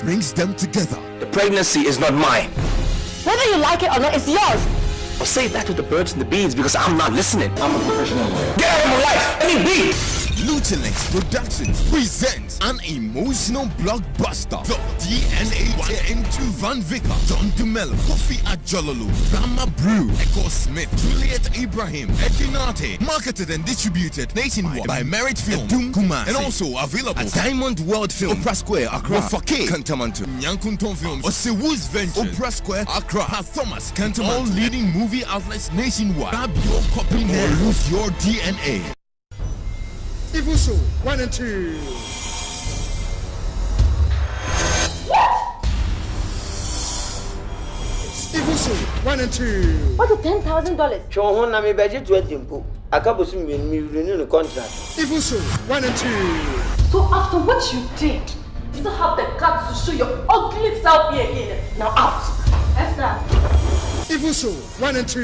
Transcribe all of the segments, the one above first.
brings them together. The pregnancy is not mine. Whether you like it or not, it's yours. I'll say that to the birds and the bees because I'm not listening. I'm a professional lawyer. Get out of my life! Let me be! Lutenex Productions presents an emotional blockbuster. The DNA 1 and 2. Van Vicker, John DeMello, Kofi Ajololo, Rama Brew, Echo Smith, Juliet Ibrahim, Edinate. Marketed and distributed nationwide by Merit Film, Doom Kumasi, and also available at Diamond World Film, Opera Square, Accra, Fake, Kantamanto, Nyankunton Films, Osewu's Venture, Opera Square, Accra, Thomas, Kantamanto. All leading movie outlets nationwide. Grab your copy now or lose your DNA. Evil Show 1 and 2. Evil Show 1 and 2. What is $10,000? Chon na me budget 20 mpo. Akabosu me renew the contract. Evil Show 1 and 2. So after what you did, you don't have the guts to show your ugly self here again. Now out. Esther. Evil Show 1 and 2.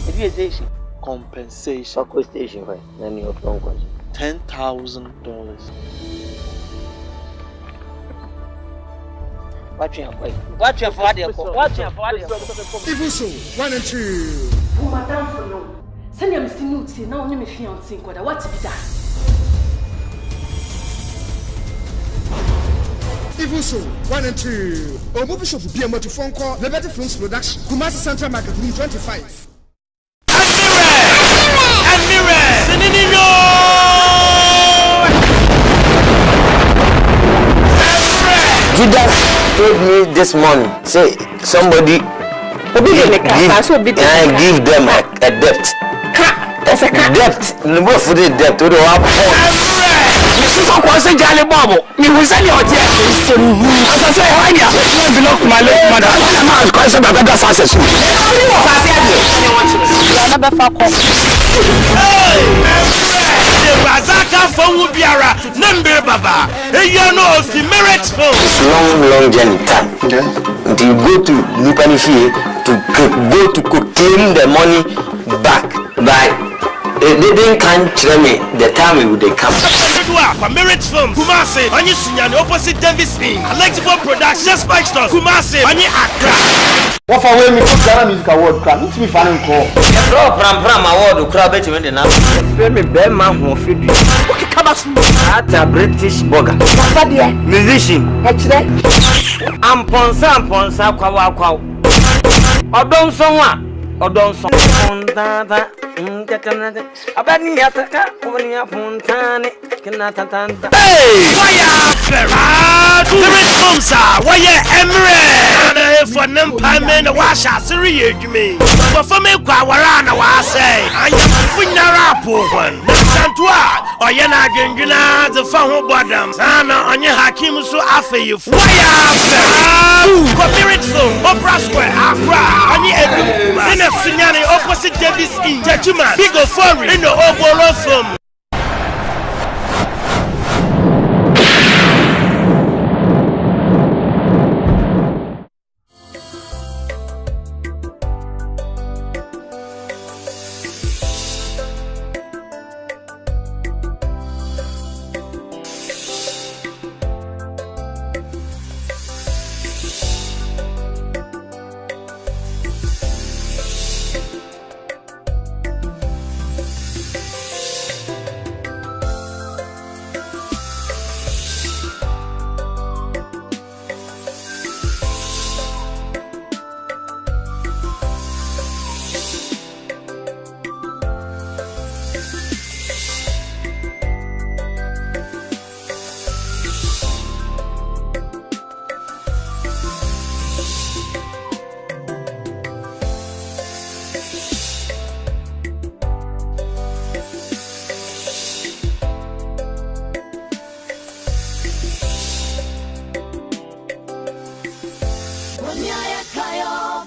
If you say compensation. Station, right? Then you have $10,000. Watch your father. Evil Show 1 and 2. Oh, madame, for no. Send your Mr. Nutsy, now only me fiancé. What to be done? Evil Show 1 and 2. A movie shop will be a phone call. Liberty Films Production. Kumasi Central Market, Room 25. Judas told me this morning, say somebody give them a debt. That's a debt. No for the debt to the long journey time. Until you go to Nipanifi to claim the money back by they didn't tell me the time it would come. Merit Films, Kumasi, Onye Sunyani, opposite Davis Inn, Electrical Production, Spike Stores, Kumasi, Onye Accra. What for when me put Ghana Music Award crowd? Meet me fan call. Pram award crowd bet me the now. Pay me bear man who feed you. Okay, come back. At a British burger. Musician. I'm ponsa kwa. Odon sonwa. Abani yataka ubani yapuntane kinatatanta. Hey! Waya Ferrado! Merit Films waya Emre! Na for nempa me na washa siri edwumi. For me kwa wara na wa say. Anya funyara apofan. Na santua oye na adwendwena ze fa ho bodam. Sana onye hakim so afeyifu. Waya Ferrado! Merit Films, Opera Square, Accra. Onye edu. Na sunyane opposite Davis Inn. Judgment. Big of foreign in the overall film.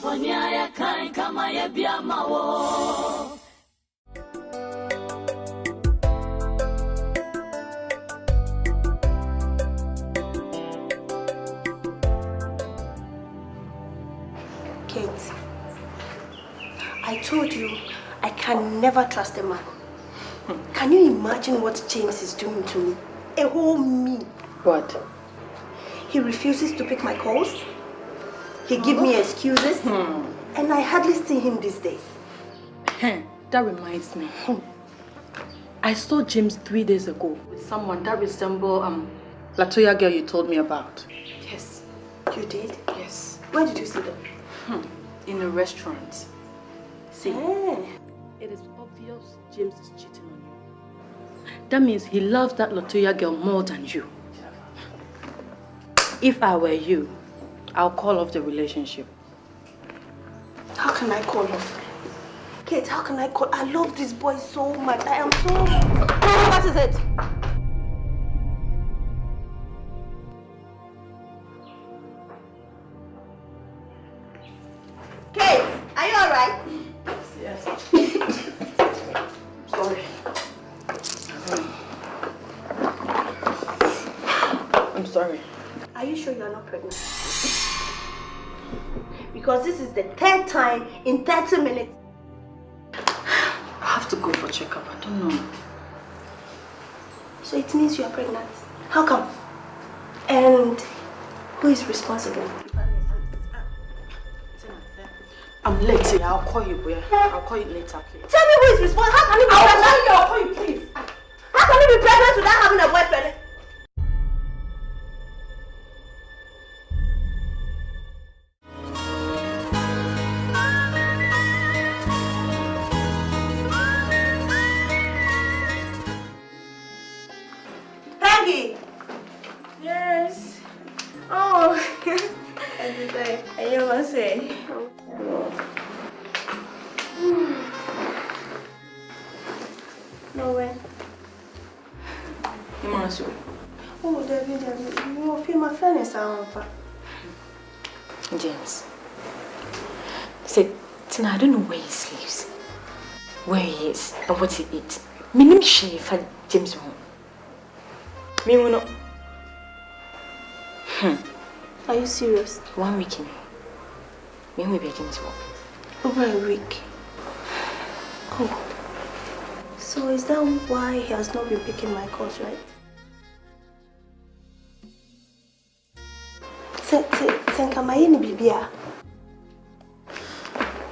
Boniaye kai kama ye biamawo. Kate, I told you I can never trust a man. Can you imagine what James is doing to me? A whole me. What? He refuses to pick my calls. He gives me excuses. And I hardly see him these days. That reminds me. I saw James 3 days ago with someone that resembles Latoya girl you told me about. Yes. You did? Yes. Where did you see them? In a restaurant. See, it is obvious James is cheating on you. That means he loves that Latoya girl more than you. If I were you, I'll call off the relationship. How can I call off? Kate, how can I call? I love this boy so much. I am so... What is it? Kate, are you alright? Yes. Sorry. I'm sorry. Are you sure you're not pregnant? Because this is the 3rd time in 30 minutes. I have to go for checkup. I don't know. So it means you are pregnant. How come? And who is responsible? I'm late. I'll call you, boy. I'll call you later, please. Tell me who is responsible. How can you be pregnant? I'll call you, please. How can you be pregnant without having a boyfriend? Yes. Oh. I never say. No way. You want to? Oh, David, you feel my feelings are James. Say, Tina, I don't know where he sleeps, where he is, and what he eats. My name is Shefa James. Me, we know. Are you serious? 1 week in. Me, we be James. Over a week. Oh. So is that why he has not been picking my calls, right? Senka mayini bibia.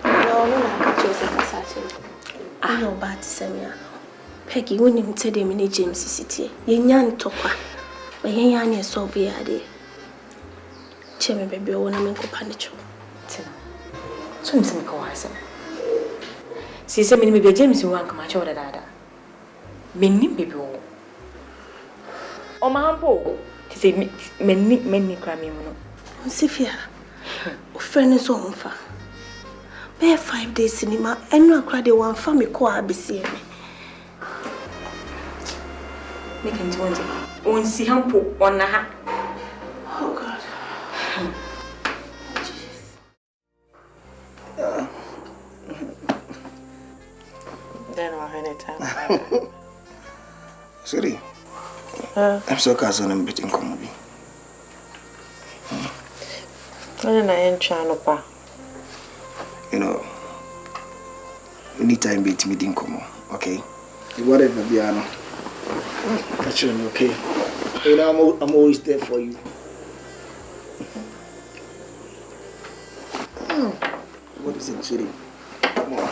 No, I can't just say that. No, but Samia. Peggy, when you tell them in James City, Yan Topa, but Yan is so bad. Chemi baby, I want to make a panic. So I'm saying, go ahead. See, say me baby James, you want to come out of the dada. Me baby. Oh, my uncle. He say me cry me. Sifia, friend is home for. Be 5 days cinema, and no cry the one for me call ABC. Me can do it. Won't see him put on the hat. Oh God. Then I'll have any time. Sorry. I'm so concerned I'm beating Komobi. I ain't trying to pa. You know, anytime beat me didn't come, okay? Whatever, Biano. Catch you, okay? You know, I'm always there for you. What is it, Chiri? Come on.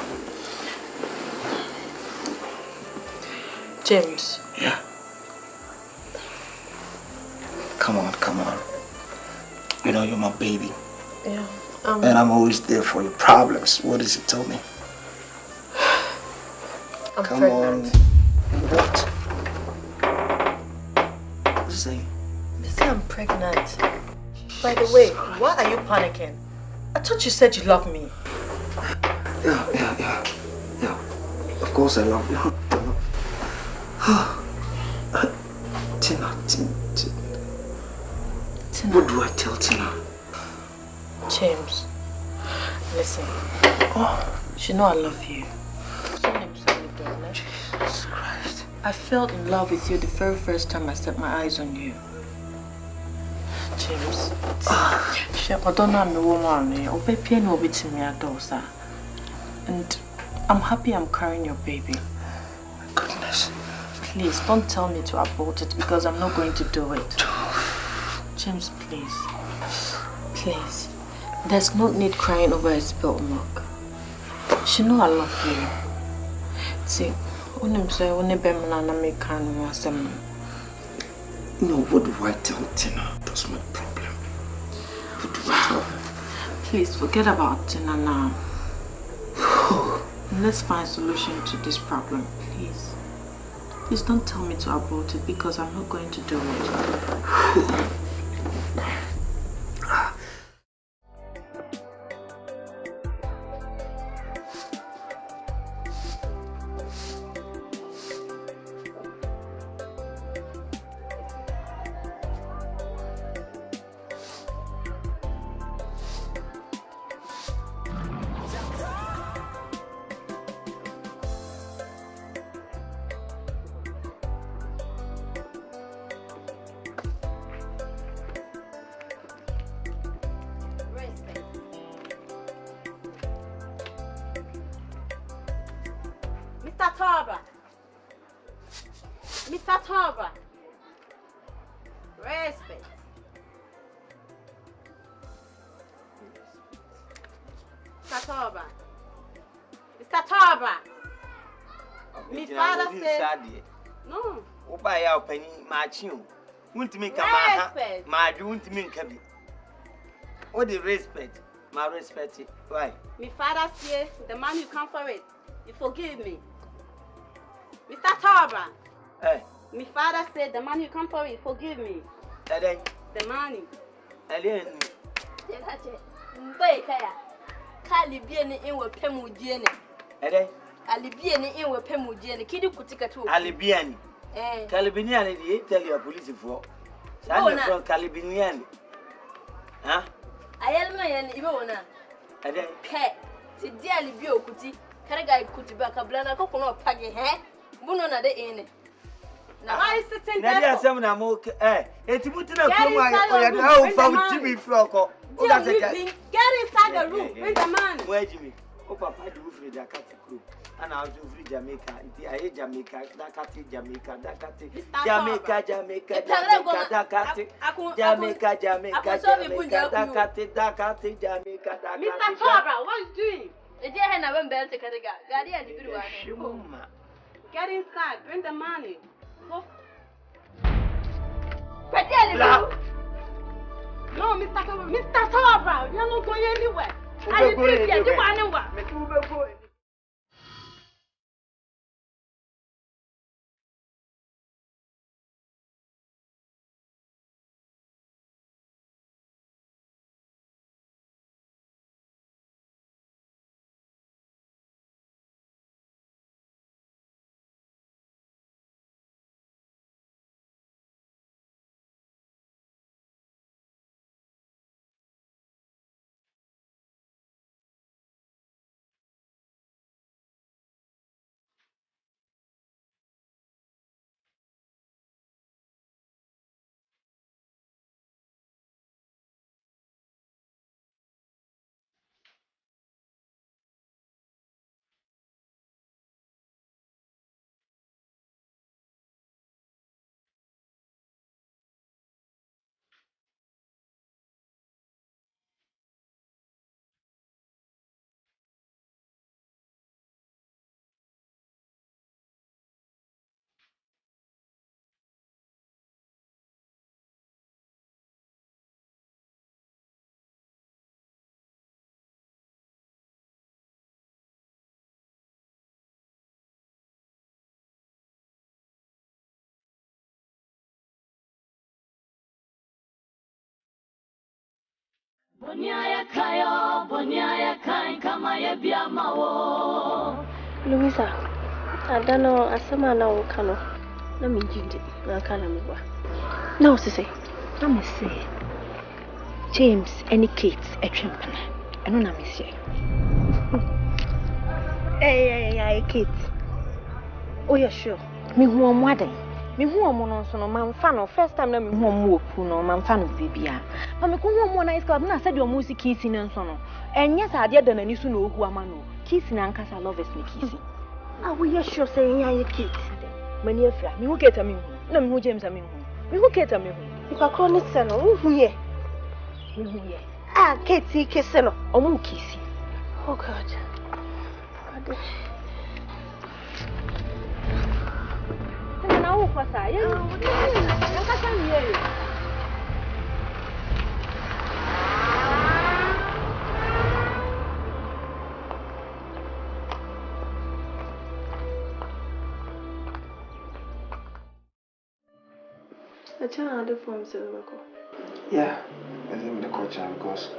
James. Yeah. Come on. You know, you're my baby. Yeah. And I'm always there for your problems. What is it? Tell me. I'm Come pregnant. on. What? What is it? Listen, I'm pregnant. By the way, why are you panicking? I thought you said you love me. Yeah. Of course I love you. Tina. What do I tell Tina? James, listen. You know I love you. Jesus Christ. I fell in love with you the very first time I set my eyes on you. James. I don't know I'm a woman. And I'm happy I'm carrying your baby. My goodness. please don't tell me to abort it because I'm not going to do it. James, please. Please. There's no need crying over a spilled milk. She know I love you. See, when I'm saying when I'm no, what do I tell Tina? That's my problem. What do I tell her? Please forget about Tina now. Let's find a solution to this problem, please. Please don't tell me to abort it because I'm not going to do it. Mr. Torba. Respect. Mr. Torba. Mr. Torba. My father said... No. Opa ya opani machiu. Untimi kama ma adu untimi nkabi. What the respect? My respect. Why? My father said the man you come for it. You forgive me. Mr. Torba. Hey. My father said the money you come for it, forgive me. The money. Alibiani in with Pemudian. Alibiani in with Pemudian. Kiddy Kutika too. Alibiani. Calibinian, they tell you a police for. Son from Calibinian. Huh? I am my Ivona. Cat. Sit dearly bio kuti. Karagai Kutibaka Blana coconut paggy hair. Bunona de inn. Now I sit in there. Some Namoke, it's put in a room. Found Jimmy Flocko. Get inside the room. Bring the man. Where Jimmy? Oh, Papa, do free the cat group. And I'll do free Jamaica. I hate Jamaica, Dakati, Jamaica, Dakati, Jamaica, Jamaica, Dakati, Jamaica, Jamaica, Dakati, Dakati, Jamaica, Dakati. Mr. Torba, what are you doing? The dear Henna went back to Guardian. Get inside, bring the money. Go. No, Mr. Torba, you're not going anywhere. I didn't you want anywhere. Boniaye kai kama ye biamawo. Louisa, I don't know. I said, "Man, I can't. Let me give it. I can't let me go." Now, say, let me say, James, any Kate, a champion. I don't know, Monsieur. Hey, Kate. Oh, yeah, sure. Me who am wedding. Me who am on so no man fan of first time na me who am wo no man fan of bibia. But me ko who am nice club na said your music kissing and so no. Enya sa ade da nani so no hu ama no. Kissing and kasa lovers me kissing. Ah, we are sure say ya Kate. mani afra. Me who get me hu. Na me who James me hu. Me who get me hu. Ipa chronic seno, who ye? Me who ye? Ah, Katie Kisseno. Omu kisi. Oh God. Na wo kwasa. Ye. Na kasa ye. I tell her the form Silverco. Yeah, I think the coach because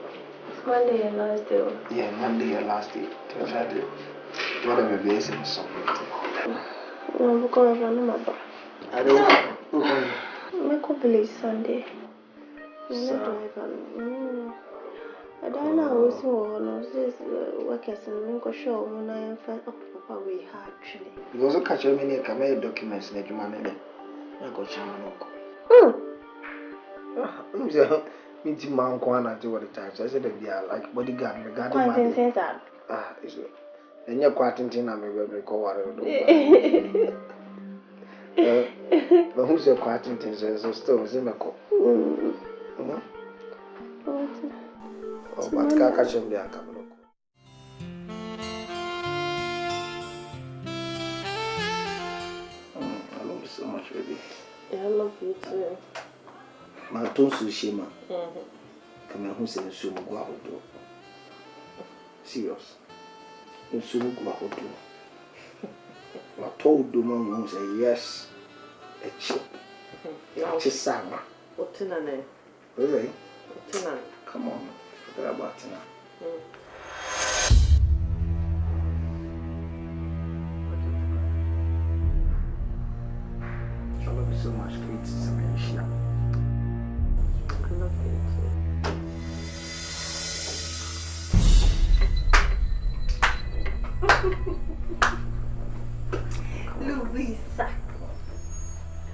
It's Monday and last day. yeah, Monday and last day. To try to whatever base in something. I'm going to run my bar. I don't Make up village Sunday. I don't know who's workers and make sure when I am fine. Oh, Papa, we had actually. because I catch many camera documents like man. I got Chaman. Meeting Mount Kwana to what the types. I said they are like bodyguard regarding my ah, is it? And you're quite in I'm a very cold. But who's your quite in so still is in a co. Oh, but catch him there. I love you so much, baby. Yeah, I love you too. My tongue Shima. Come who said Sumu Guahodo. Serious. In Sumu Guahodo. I told the man who say yes. A chip. Chisama. What's in a name? Really? What's in a come on. Forget about it now. I love you so much, Kate. I love you too.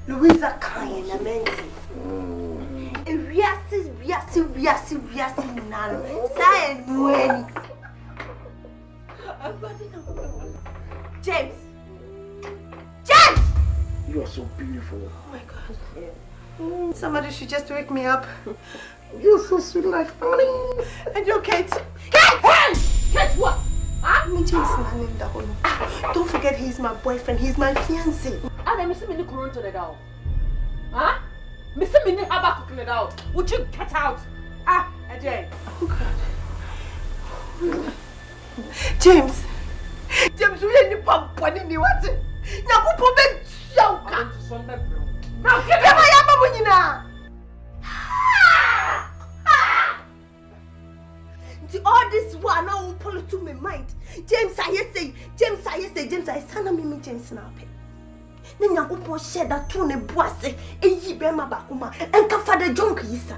Louisa crying a mention. Yes, none. Say when James! You are so beautiful. Oh my God. Yeah. Somebody should just wake me up. You're so sweet like honey. And you're Kate. Kate! Hey! Kate what? Huh? Me James, don't forget he's my boyfriend. He's my fiancé. I'm missing me to the down. Huh? Missing me about cooking it out. Would you get out? Ah, Ajay. Oh God. James, we are in the pump. What did you want? Now, who put me? Now, give me my yama. All this one now will pull it to my mind. James, I say, James, I son me James now. Then you go share that tune a boise, and ye bear my bakuma, and Father John Kisa.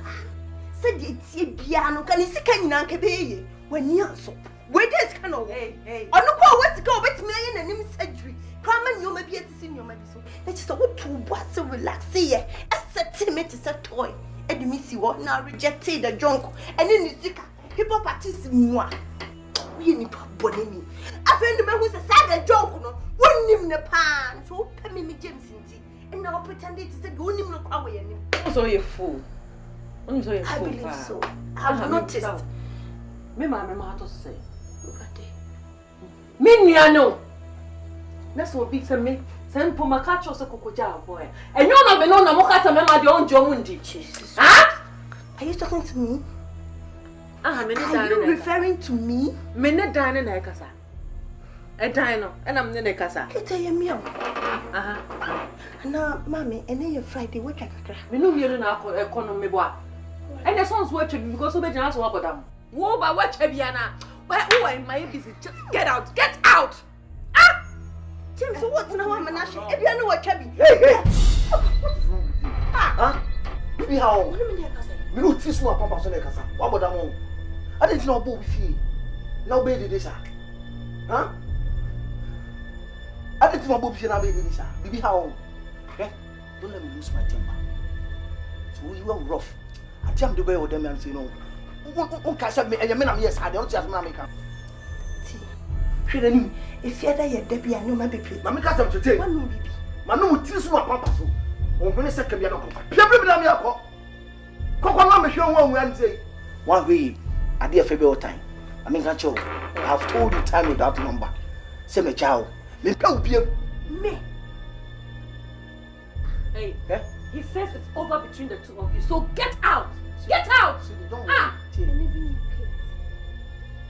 Said it's a piano, can you see Kanaka when you so? Where does Cano? Hey, I don't know what's go with me in an surgery. Cramming you may be at the senior medicine. Let's just go to what's a relax here. A sentiment is a toy. And you miss you what now rejected the junk, and then you stick. People practice moi. We need Boniaye. I found the man who's a sad joke, no one name the pan. So pay me James and now pretended to say, go name no away. So you're fool. I believe so. I've noticed. Me, mamma, to say. Miniano. That's what beats me. Send for my catch or a cocoa boy. And you're not known, I'm not a your own Jomundi. Jesus. Huh? Are you talking to me? Are you referring to me? Minute dining a casa. A dino, and I'm in a casa. Get a meal. Now, Mammy, and then you're Friday, what I crack. We know you're not economy boy. And the son's watching because of the chance to walk them. Whoa, but what Chabiana? Who am I busy? Just get out! Get out! Ah! James, what's now? I'm an ash. If you know what Chabi. Hey! What is wrong with you? Huh? Maybe how? What do you mean, Casa? We don't teach one papa on the Casa. What about that one? I didn't know about with you. Now, baby, this. Huh? I didn't know about you now, baby, this. Maybe how? Okay? Don't let me lose my temper. So you are rough. I jam the way with them and say no. Who catch me and your men? Yes, I don't just Mamma. See, if you're there, you're Debbie, I know my baby. Mamma, catch them to take. One baby. Manu mutiri so papa so. On bene se kebia no kofa. Pia bi na me akọ. Kokọ na me hwe won wan say. One way ade afa be all time. I mean can I have told you time without number. Say me chao. Me pe obiem. Me. Hey. Eh? He says it's over between the two of you. So get out. Get out. Ah.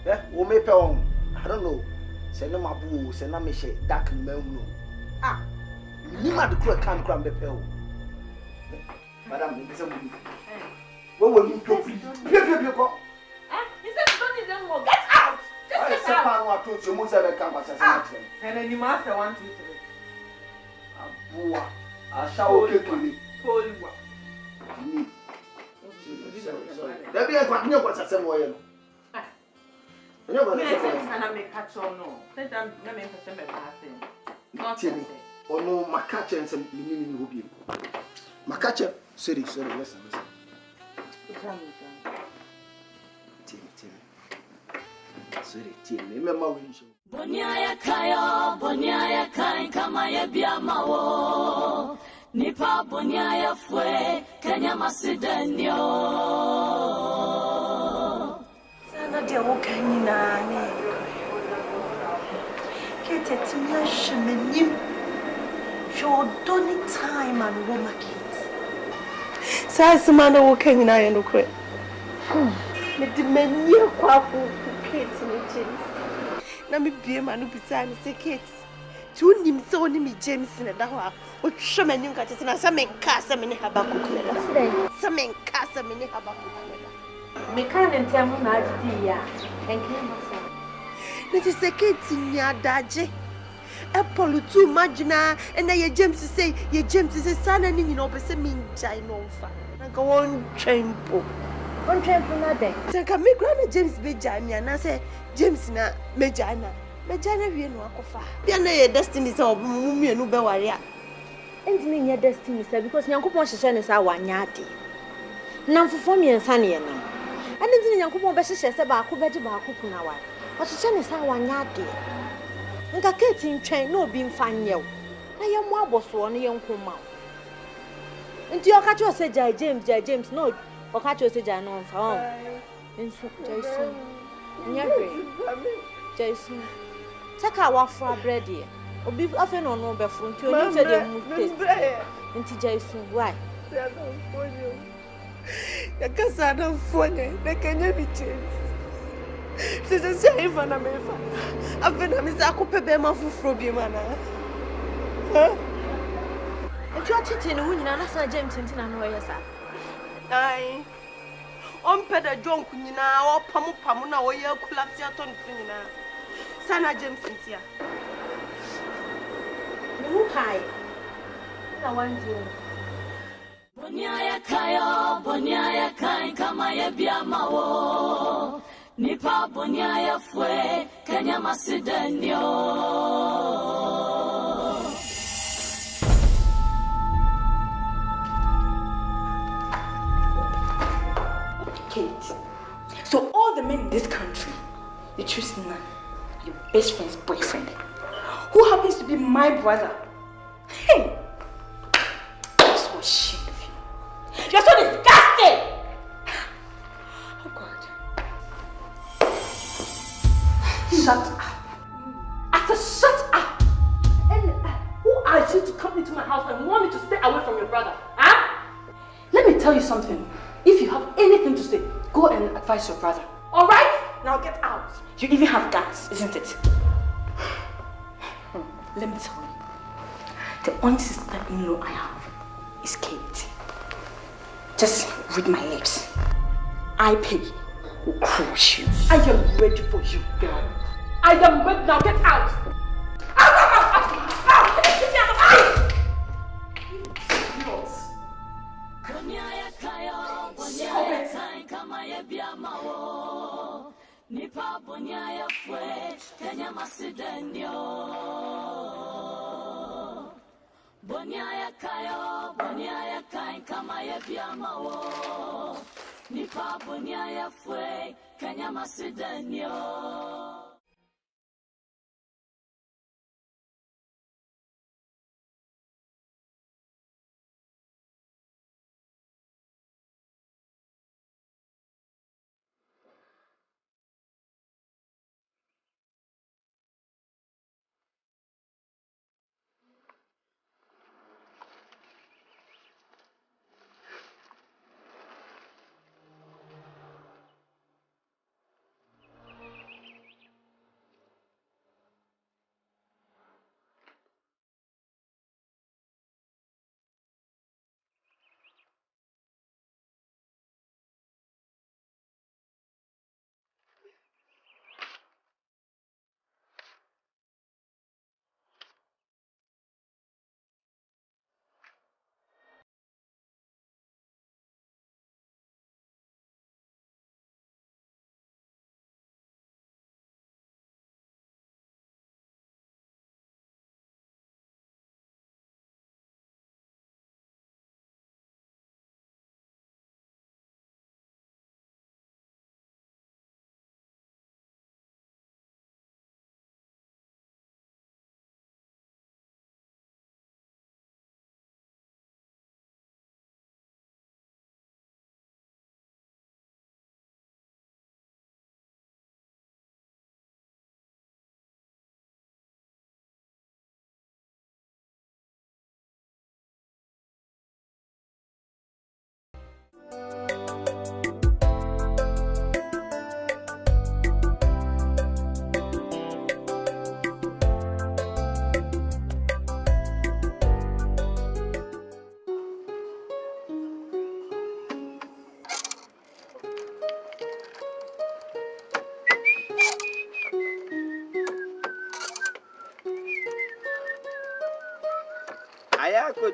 Eh? O me pe on. I don't know. Say no mabu, say na me she dark man no. Ah. Ni ma de ko kan kram be pe o. Madam, me say mo. What will you do? Pia ko. He says you don't need them more. Get out. Just get out. I told you mo say be kan kwa say say. And then you must say 1 2 3. Abuwa. Ashawo kekele. Poliwa. Ni. There be a continue what say mo ye no. You know I make catch on no. Let them let me say me pass him. Not ono makache nsem ni hobi. Makache, sorry, listen. Sorry, remember when you Boniaye kain kama ye biamawo. Nipa Boniaye fue Kenya masidenyo. Sana dia wokan na ne. Kete timya shemenim. Your doni time and woman kids. Sa semana wokan na ye no kwe. Me di menye kwa ku kids ni James. Na me bie ma no bisa ni se kids. Tu nim se oni mi James na da ho a. O hwe manim ka tese na sa me nka sa me ne Habakuk na da. Sa me nka sa me ne Habakuk na da. Me kan ntem na agidi ya. Enke ma sa. Na ti se kids nya daje. Apollo too magina and ye James say ye James say sana ni no be say minjai no fa. Na ka won trempo. On trempo na den. Taka me grana James be jani na say James na mejana. Mejana wie no akofa. Bia na ye destiny say omumienu be ware a. Entimi nya destiny say because Nyankopon hyehyɛ ne say wanya ade. Na mfofo miensa ne ye nam. Ane ntini Nyankopon be hyehyɛ say ba ko beje ba ko kuna wa. O hyehyɛ ne say wanya ade. Nka keti ntwen na obi mfa nyew. Na ye mo aboso no ye nkoma. Nti o ka cho say James no o ka cho say Jai no mfa on. Nsu Jaisu. Nyagre. Jaisu. Taka wa fra bread ye. Obi afa no no be fro nti oni say dey mu taste. Nti Jaisu why? Ya kasa na fone na Kenya bi James. Sisi say fa na me fa. Afena me za ko pebe ma fufuro bi mana. Nti o tete ne wunyina na sa James ntina na o yesa. Ai. On peda jonku nyina o pamu na o ye kulapsi aton nyina. Sana James ntia. Ne hu kai. Na wanji. Boniaye kain kama ye biamawo. Nipa Boniaye fue Kenya masidenyo. Kate, so all the men in this country, you choose none. Your best friend's boyfriend, who happens to be my brother. Hey, I'm so ashamed of you. You're so disgusting. Oh God. Shut up. I said shut up. And who are you to come into my house and want me to stay away from your brother? Huh? Let me tell you something. If you have anything to say, go and advise your brother. Alright? Now get out. You even have guts, isn't it? Let me tell you. The only sister-in-law I have is Kate. Just read my lips. I, Peggy, will crush you. I am ready for you, girl. I am ready. Now get out. Nipa Boniaye fue Kenya masidenyo. Boniaye kain kama ye biamawo. Nipa Boniaye fue Kenya masidenyo.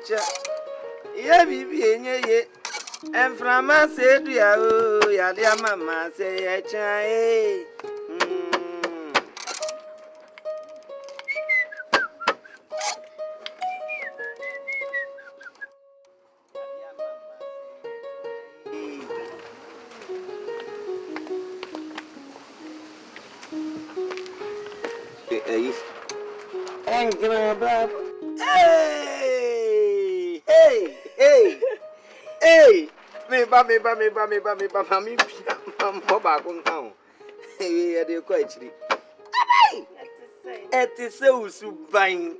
Ocha. Yeah, baby, ye. And from my said, ya, dear mamma, say, Chai. Hey! Me ba, me back on town. Hey, they quite chilly. It is so subine.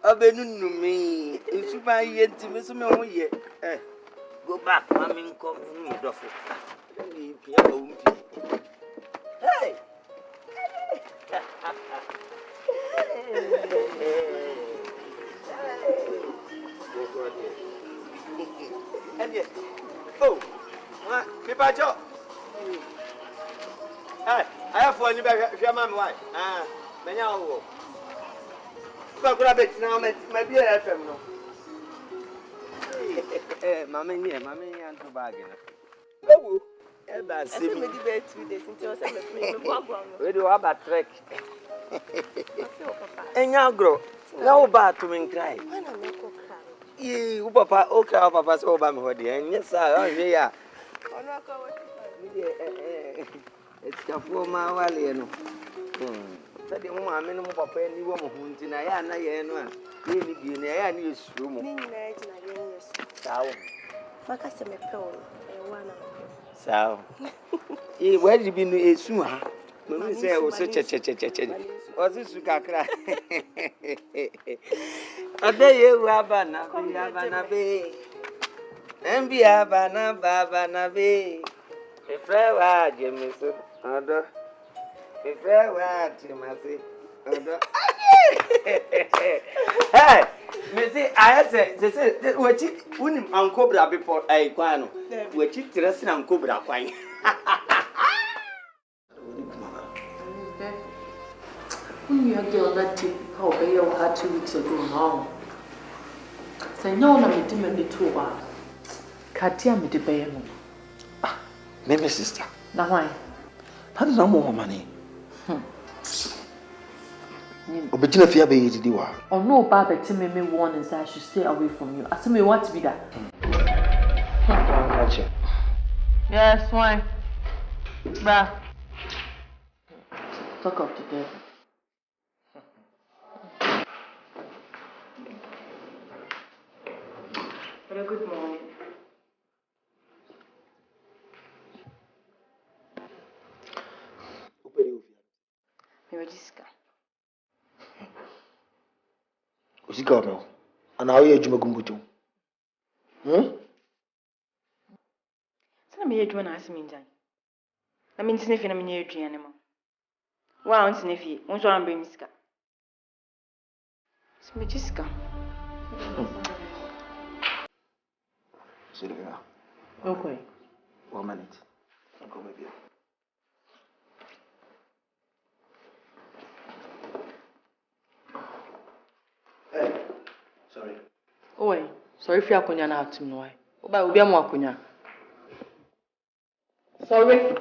Abenunu me. It's my yet, Miss Moye. Go back, mammy, come from me, Duffy. Hey! Oh, people, hey, I have for you back. Your man, why? Many but grab it now, maybe I have no. Mammy, and to bargain. Oh, that's it. We do have a trick. And now grow. No bad to me cry. You, Papa, okay, Papa, so by me, and yes, I hear. It's a 4 mile valley, you know. Said the woman, minimum papa, and you woman who deny I really be in the news room. So, where did you be soon? Mamma say, oh, such a was this cry? A day you have an abbey. And be a banana bay. If I were Jameson, other. If I were Timothy, hey, Missy, I said, they said, what you wouldn't uncobra before a quano, which you dressing on cobra quine. When you girl that tip, how they all had 2 weeks ago now. Say no, I'm a demon to Katia me de bayamo. Maybe sister. Now why? How does no more money? Obejina fia be yidi wa. Or no baba me warnings I should stay away from you. As me want to be that. Yes, why? Bah. Talk up together. Good morning. Osika no. Ana ayo ejuma gumbutu. Sana me edwuma na asemi njan. Na me ntine fi na me nye eduane ma. Wa on ntine fi, won so ambe misika. Sme jisika. Sylvia. Okay. 1 minute. I'll come with you. Hey, sorry. Oh, sorry if you are konya na atum no why. Oba obi am akonya. Sorry.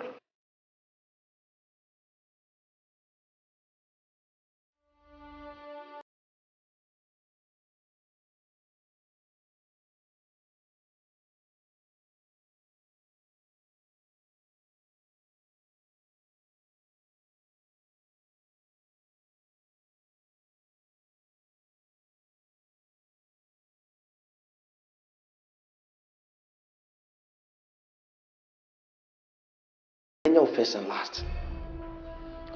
First and last.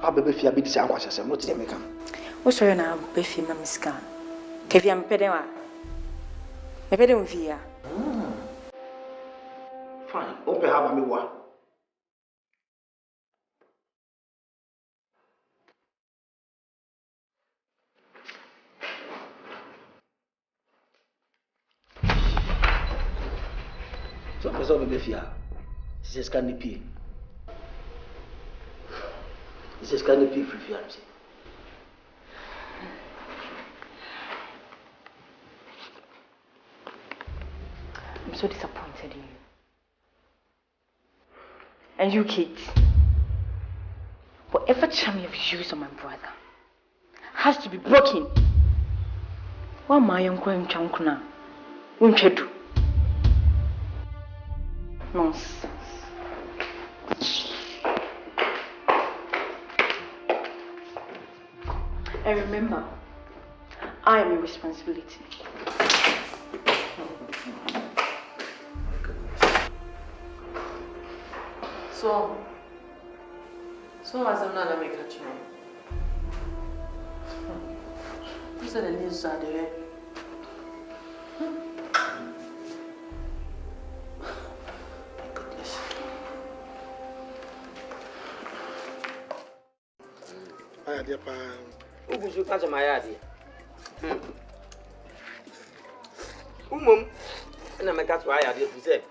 I'll be if you be this. I was just not to make them. What's your name? Befi Mamiska. Kevia Mpedewa. Mepedem via. Fine. Open have me one. So, I'm going to be here. This is canopy. This is canopy free fiancé. so disappointed in you. And you, Kate, whatever charm you've used on my brother has to be broken. Why am I going to do? Nonsense. And remember, I am a responsibility. So as I'm not making a change. Who said the news are there? I dear pan. Who would you catch my idea? Mum, and I make us why I did to say.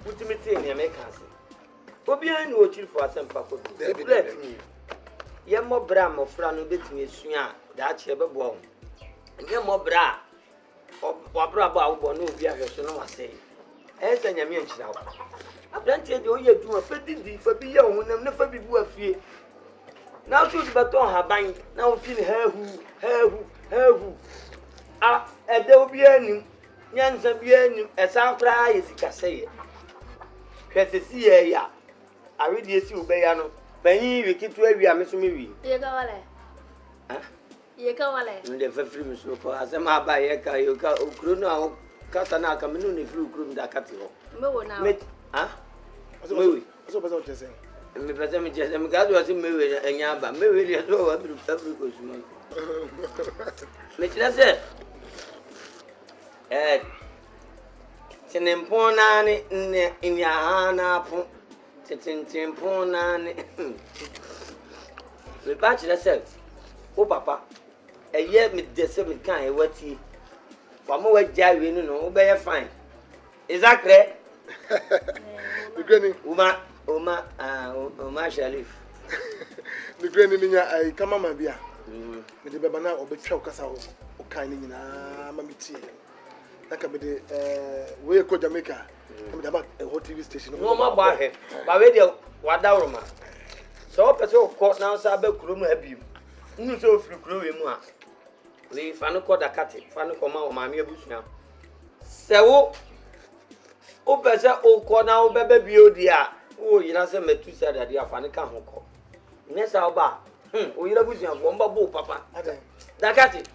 Put me in the Americans. What behind you chill for some papa? You're more bram of Fran bit me soon. That's ever born. And you're more bra or brabo or no be a so no say. As I am young now. I've done tell you do a petty for be young and never be worth fear. Now to the baton her bind, now feel her who. Ah, and there will be any. Nyanza bien as our cry is Cassay. Cassia, I read yes, you bayano. Benny, we keep to every amisumi. You go away. The very so as a ma by Eka, you got Ukruna, Catana, Caminuni through Grum da Catio. No, now. Ah? What's what you're saying? And the president just was in Mary and Yaba, Mary as well every Christmas. Let's say. Tinimponani in Yahana, Tintimponani. The bachelor said, oh, Papa, a year with the 7 kind, what he for more Jerry, no, obey fine. Is that correct? The granny, Oma, Sharif. The granny, I come on, my beer. With the Babana or Betrocas or kind in Mammy. Like a way called Jamaica. About a whole TV station. No more by him. By radio, what down, so person of course now Sabe Krum have you. No so if you crew him. We fan called a cat, fan come out, my bush now. So, oh, person, oh, corner, baby, oh, dear. Oh, you know, some two said that you are funny can't call. Yes, I'll bar. Oh, you know, bush now, one bubble, Papa. That cat.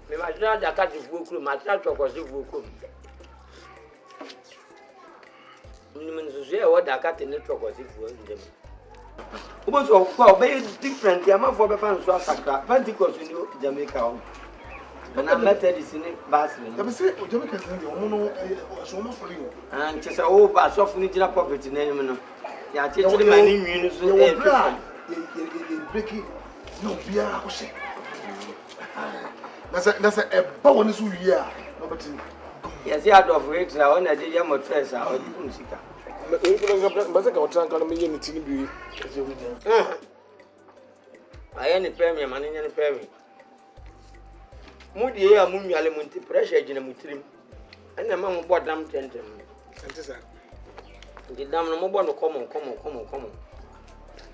Me imagine that cat is work room, my child was work room. What that cat in the truck was if them. What's all very different? The amount for the fans was a Pentecost in Jamaica. And I met this in Basel. Let me say, Jamaica is so much for you. And just a whole batch of natural property name. Yeah, teaching my name, you breaking no beer. That's a bonus year. Yes, you had of rates now, and I did your mattress out of Musica. But I can't call me anything. I any premium and any premium. Moody, a moon alimunti pressure in a mutrim, and the man bought them 10. The dam no more no common.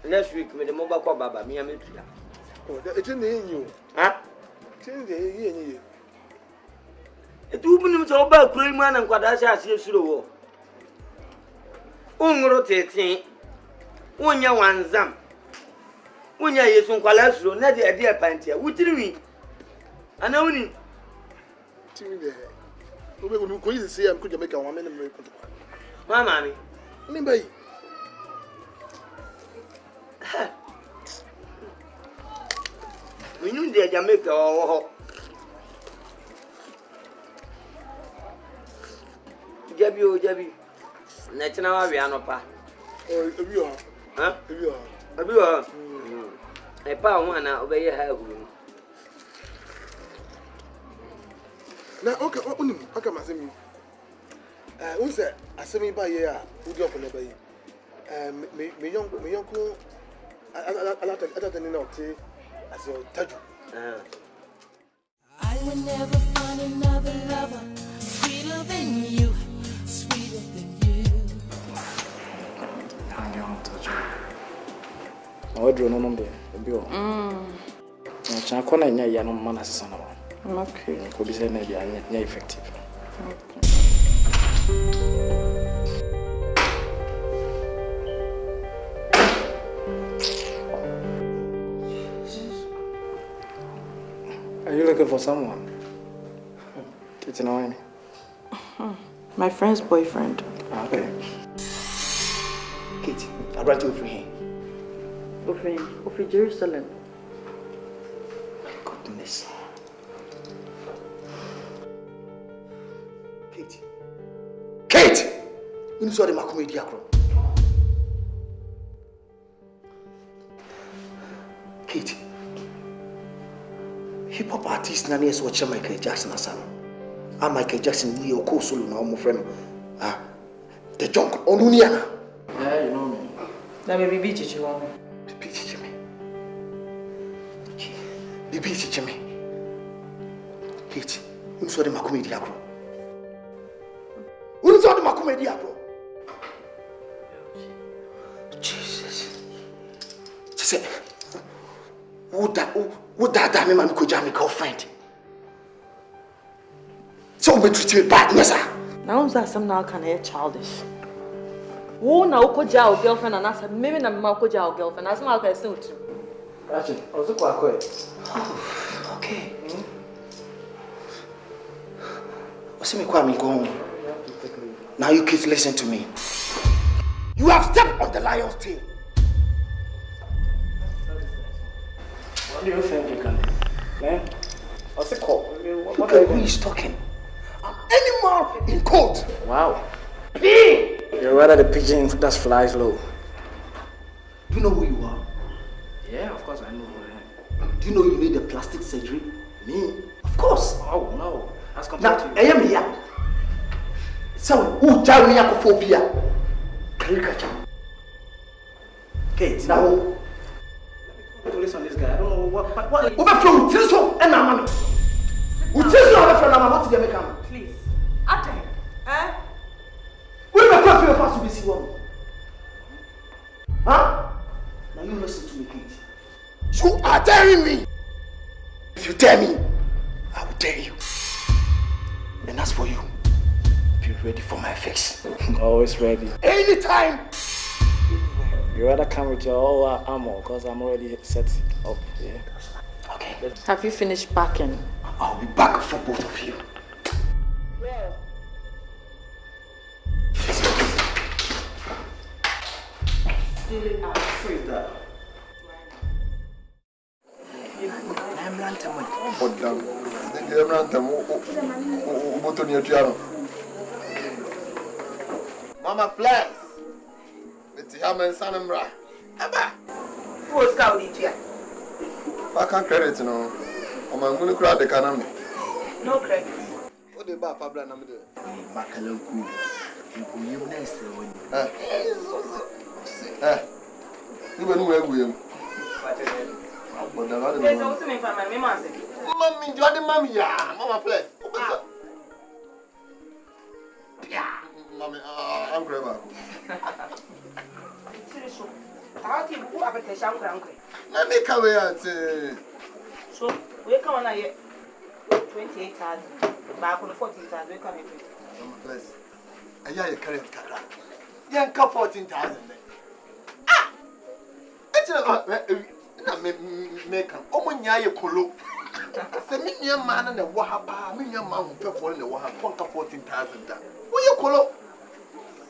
Next week with the mobile call Baba, me and Mitria. It's in you. Huh? It opened him to about Creeman and Quadasha as you slow. Rotating. One year one zam. 1 year is on cholesterol, not the idea pantia. What do you mean? I know him. We could say I'm going to make a woman. Mamma, anybody. We knew the Jamaica or Jabby. National Vianopa. Oh, if you are, huh? If you are, I found one obey her. Now, okay, okay, my semi. Who's that? I send me by here. Who do you open the bay? Me young, I like to know, as your taju. I will never find find another lover sweeter than you, sweeter than you. Hang on, touch you. I would run on there. I'm going to get man as a okay. Could be said maybe I'm not effective. Are you looking for someone? Get to know me. My friend's boyfriend. Okay. Kate, I'd write you for him. Of Jerusalem. My goodness. Kate! You saw the Makumedi Akro. Kate. Hip hop artist Nani is watching Michael Jackson as I'm Michael Jackson, we are co-solo now, my friend. The junk on Uniana. Yeah, you know me. That may be Chichi one. Bibi Chichime. Kate, you saw the Makumedi Akro. You saw the Makumedi Akro. Jesus. She said, would that damn man could jam a girlfriend? So we treat you bad, yes, sir. Now, some now can I childish. Oh, now could jail girlfriend and I said, maybe I'm not could jail girlfriend. That's not what I said to. Actually, I was quite. Okay. What's me Kwame going? Now you kids listen to me. You have stepped on the lion's tail. What do you think you can do? Man, what's it called? Look at who he's talking. An animal in court. Wow. You're rather the pigeon that flies low. Do you know who you are? Yeah, of course I know who I am. Do you know you need a plastic surgery? Me? Of course. Oh, no. As compared Now, to I am here. So, who tell me phobia? Caricature. Kate, now. Let me listen on this guy. I don't know what. Over from Tilson and Mammy. Who tells you over from Mamma to the American? Please. After him. Eh? We will come to your first to be seen. Huh? Now you listen to me, Kate. You are daring me. If you dare me, I will dare you. And as for you, be ready for my face. Always ready. Anytime. You rather come with your all armor because I'm already set up. Yeah. Okay. Have you finished packing? I'll be back for both of you. Where? Who is that? Mama Flex. It's Yaman Sanamra. Abba. Who's got it here? I can't credit, no. I'm going to cry the canami. No credit. What the bar, Pabla Namade? Macaloku. You nice when you went away with him. There's also me for my mamma. Mammy, you are the mammy, Mama Flex. Yeah, Mammy, I'm clever. I'll take you up at the shower. Let me come here. So, we come on here 28,000. Back on 14,000. We come here. Flex. I hear your current car. Young cup 14,000. Make an Omonia Kolo. Send me a man and a wahapa, me your man who fell for the waha, 14,000. Will you colo?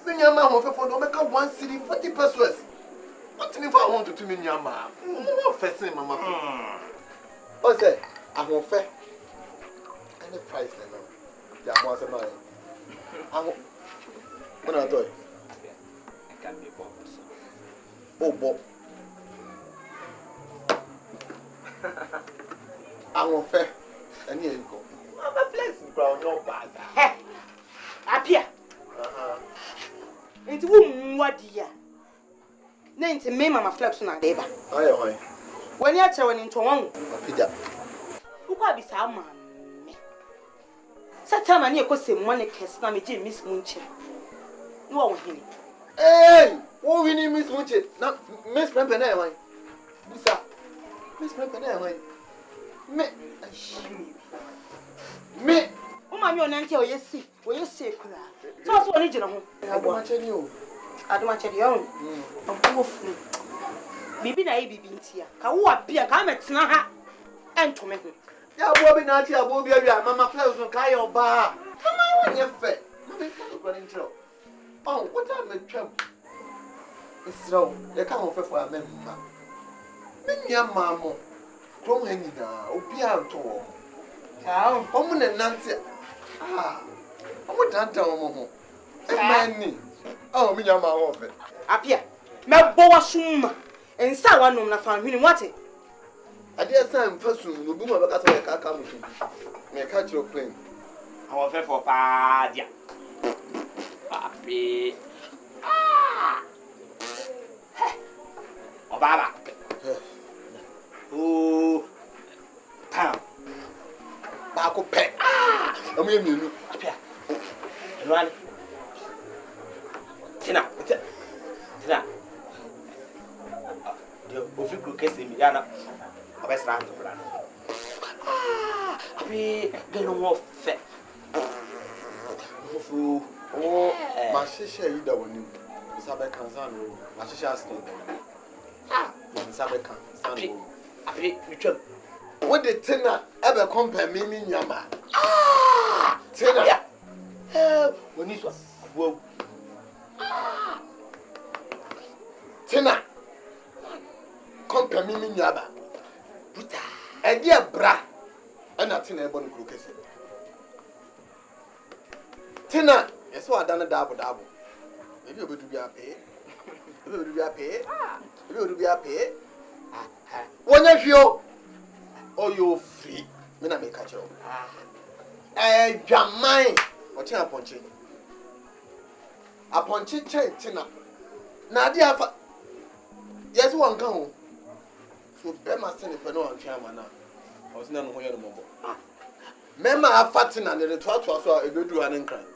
Me your man who fell for the make 1 city 40 pesos. What if I want to me your man? First name, Mamma. Oh, say, I won't fair. Any price, then. Yeah, once a mile. I won't. When I do it, I can't be bothered. oh, Bob. I won't fair. And here you go. I'm a blessing, ground, no bad. Up here. It's whom what dear. Name to me, Mamma Flex on a neighbor. Aye. When you're showing into one, Pija. who can be some man? Satama ni ekose money kess na me je Miss Munche. No wo hini. Hey, wo wini Miss Munche. Na Miss Pempe na yan. Busa. Miss Pempe na yan. Me. O ma mi onanke o yesi kura. So so oni jina ho. Adumache o. Adumache de on. Obo fu. Bibi na bibi ntia. Ka wo apia ka metena ha. Entome ho. Ya bo bi na ti abo bi awia mama flex no ka yo ba. Mama wo nye fe. Mama ka ko ni ntro. Oh, what am I twam? Isro, ye ka ho fefo amemma. Menya mamo. Krom ha nyina, obi anto. Ciao. Omo na nante. Omo danta omo ho. Emani. Oh, menya mamo fe. Apia. Me bo wasuma. Ensa wanom na fa hwini wate. Ade asa mfasu no bi mo beka so ka mu. Me ka chiro plane. Awo fefo pa dia. Papi. Obaba. Oh. Tam. Ba ko pe. Amu ye mienu. Apia. Enwani. Tina. Dio ofiku kesi mi yana. Obesra ndo bra. Abi gelo mo fe. Ofu. Oh, ma shisha yi da woni. Isabe kansan no. Ma shisha stand. Isabe kansan no. Abi mitwam. What the tenor ebe compare me ni nyama. Tenor. Woni so. Wo. Tenor. Compare me ni nyama. Puta. Ege bra. Ana tenor ebo no krokese. Tenor. Yes, what done a double. Maybe you will be a pay. You will be a pay. You will be a pay. One of you, oh, you free. Me na make catch you. Jamai. What you are punching? A punching chain, Tina. Nadia, yes, one come. So, Bema send it for no one chairman. I was not on your mobile. Memma are fatting and the 12 was a good running crime.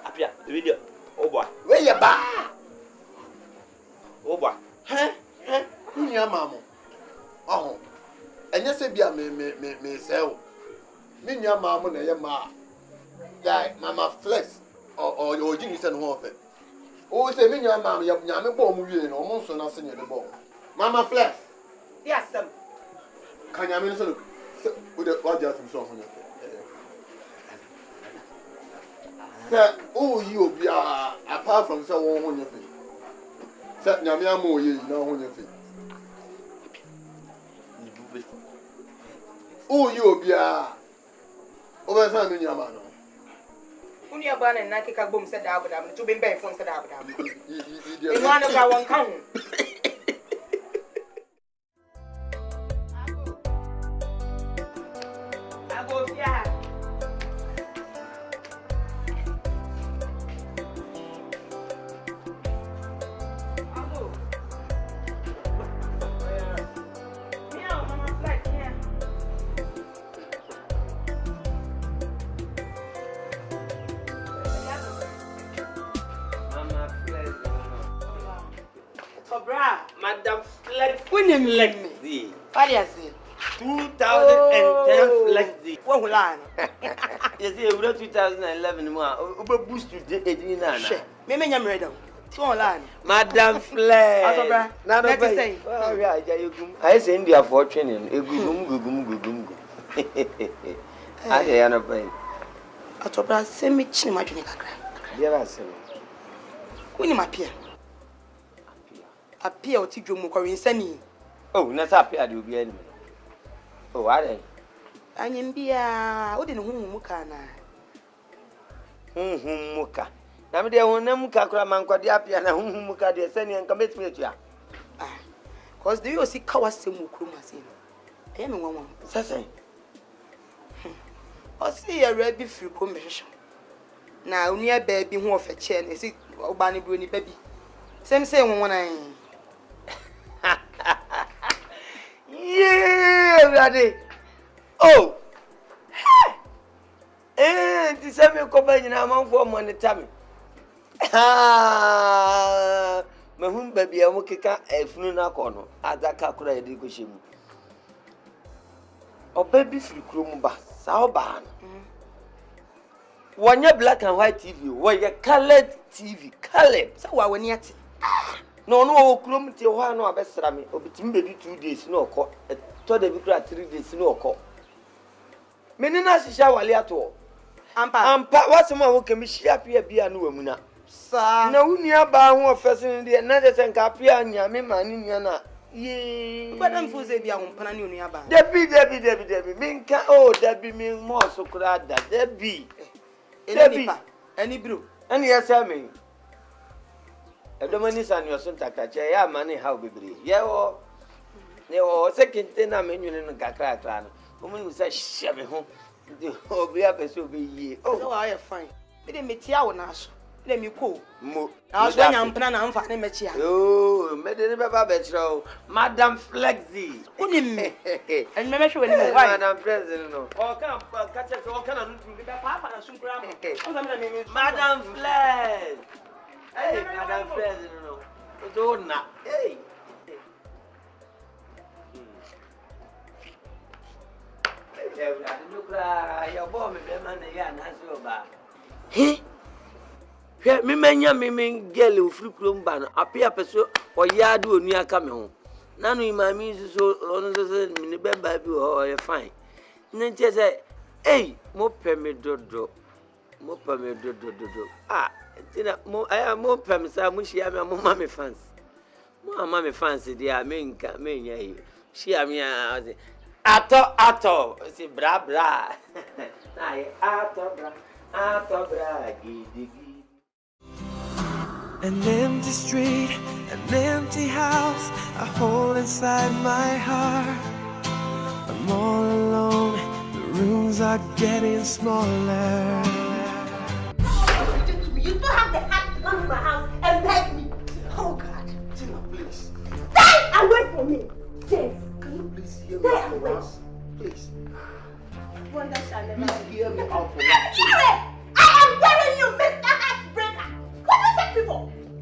Apia, the video. Oh boy. Where you ba? Oh boy. Who your mamma? Oh, and yes, be a me sell. Me your mamma and your ma. Like Mama Flex or your genius and Horford. Oh, say me your mamma, your yammy bomb, you know, almost nothing in the ball. Mama Flex. Yes, sir. Can you mean look? With the budget from so on. Sir, oh, you be apart from someone on your feet. Sir, Yamiamo, you know on your feet. Oh, you be over time in your man. When you are born and Naka boom said Abadam, to be back from said Abadam. You want to go one count. I go, yeah. Madam Flex. When you let me. What is it? 2010 Flex. What will I? You see, we 2011 more. We boost to the 18 now. Maybe I'm ready. Madam Flex. Now, let's say. Oh, yeah, I say India for training. Gugum. I hear no pain. Atobra, send me chin my junior. Dear, I say. When you appear. Appear to you, Mokori, send me. Oh, not happy. I do be enemy. Oh, are they? I am be a wooden Mukana. Muka. Now, they will never calculate Manqua Diapia and Muka, they send and commit me to you. Cause do you see Kawasimu Krumasin? I am a woman. Sassay. Or see a red beef through conversation. Now, near baby who of a chair, and see Obani Bruni baby. Same say one I. Yeah, ready. Oh, me ko ba nyina amanfo monitor me mahum baby am keka efunu na ko no adaka kura yedi ko shemu oba bi firi krom ba sa oba no wonya black and white TV woye colored TV colored sa wa wani ate no o krom tie ho no abesra me obitim be 2 days no okọ to da bi kura 3 days no okọ menina shisha wale ato ampa wasema wo kemi shia pia bia no wamuna sa na unia ba ho ofese de na je senka pia nyame mani nia na ye badam fuze bia ho mpana ne unia ba debi minka debi mi mo so kura da debi any bro ani yasa me edomani san yo so ntakache ya mani ha obibiri ye wo ne wo sekinte na menwene no kakra kakra no omo ni say shebe ho obi abeso obi ye so I am fine me dey metia wo na so let me ko mo na so nya mpana na mfa ne mechia me dey be ba bechiro Madam Flexi unim me en me hwe ni mo why Madam Flexi no o kan kache o kan anu tu be papa na sunkura mo o ga me Madam Flex hey Madam Flexi no o do na hey He me menya me girl ofri krom ba no apia peso oyade onu aka me ho nanu imami so onu so me be ba bi o fine nche say hey mo peme dodo tina mo aya mo peme sa mo shia me mo mama fans dia me nka me nya yi shia me ato si bra na ye ato bra gidi. An empty street, an empty house, a hole inside my heart. I'm all alone, the rooms are getting smaller. You still have the heart to come to my house and beg me. Oh God. Tina, please. Stay away from me. James. Can you please hear me out for once? Please. Wonder shall never hear me out for once. I am telling you, Mr. Heartbreaker. What do you take me for?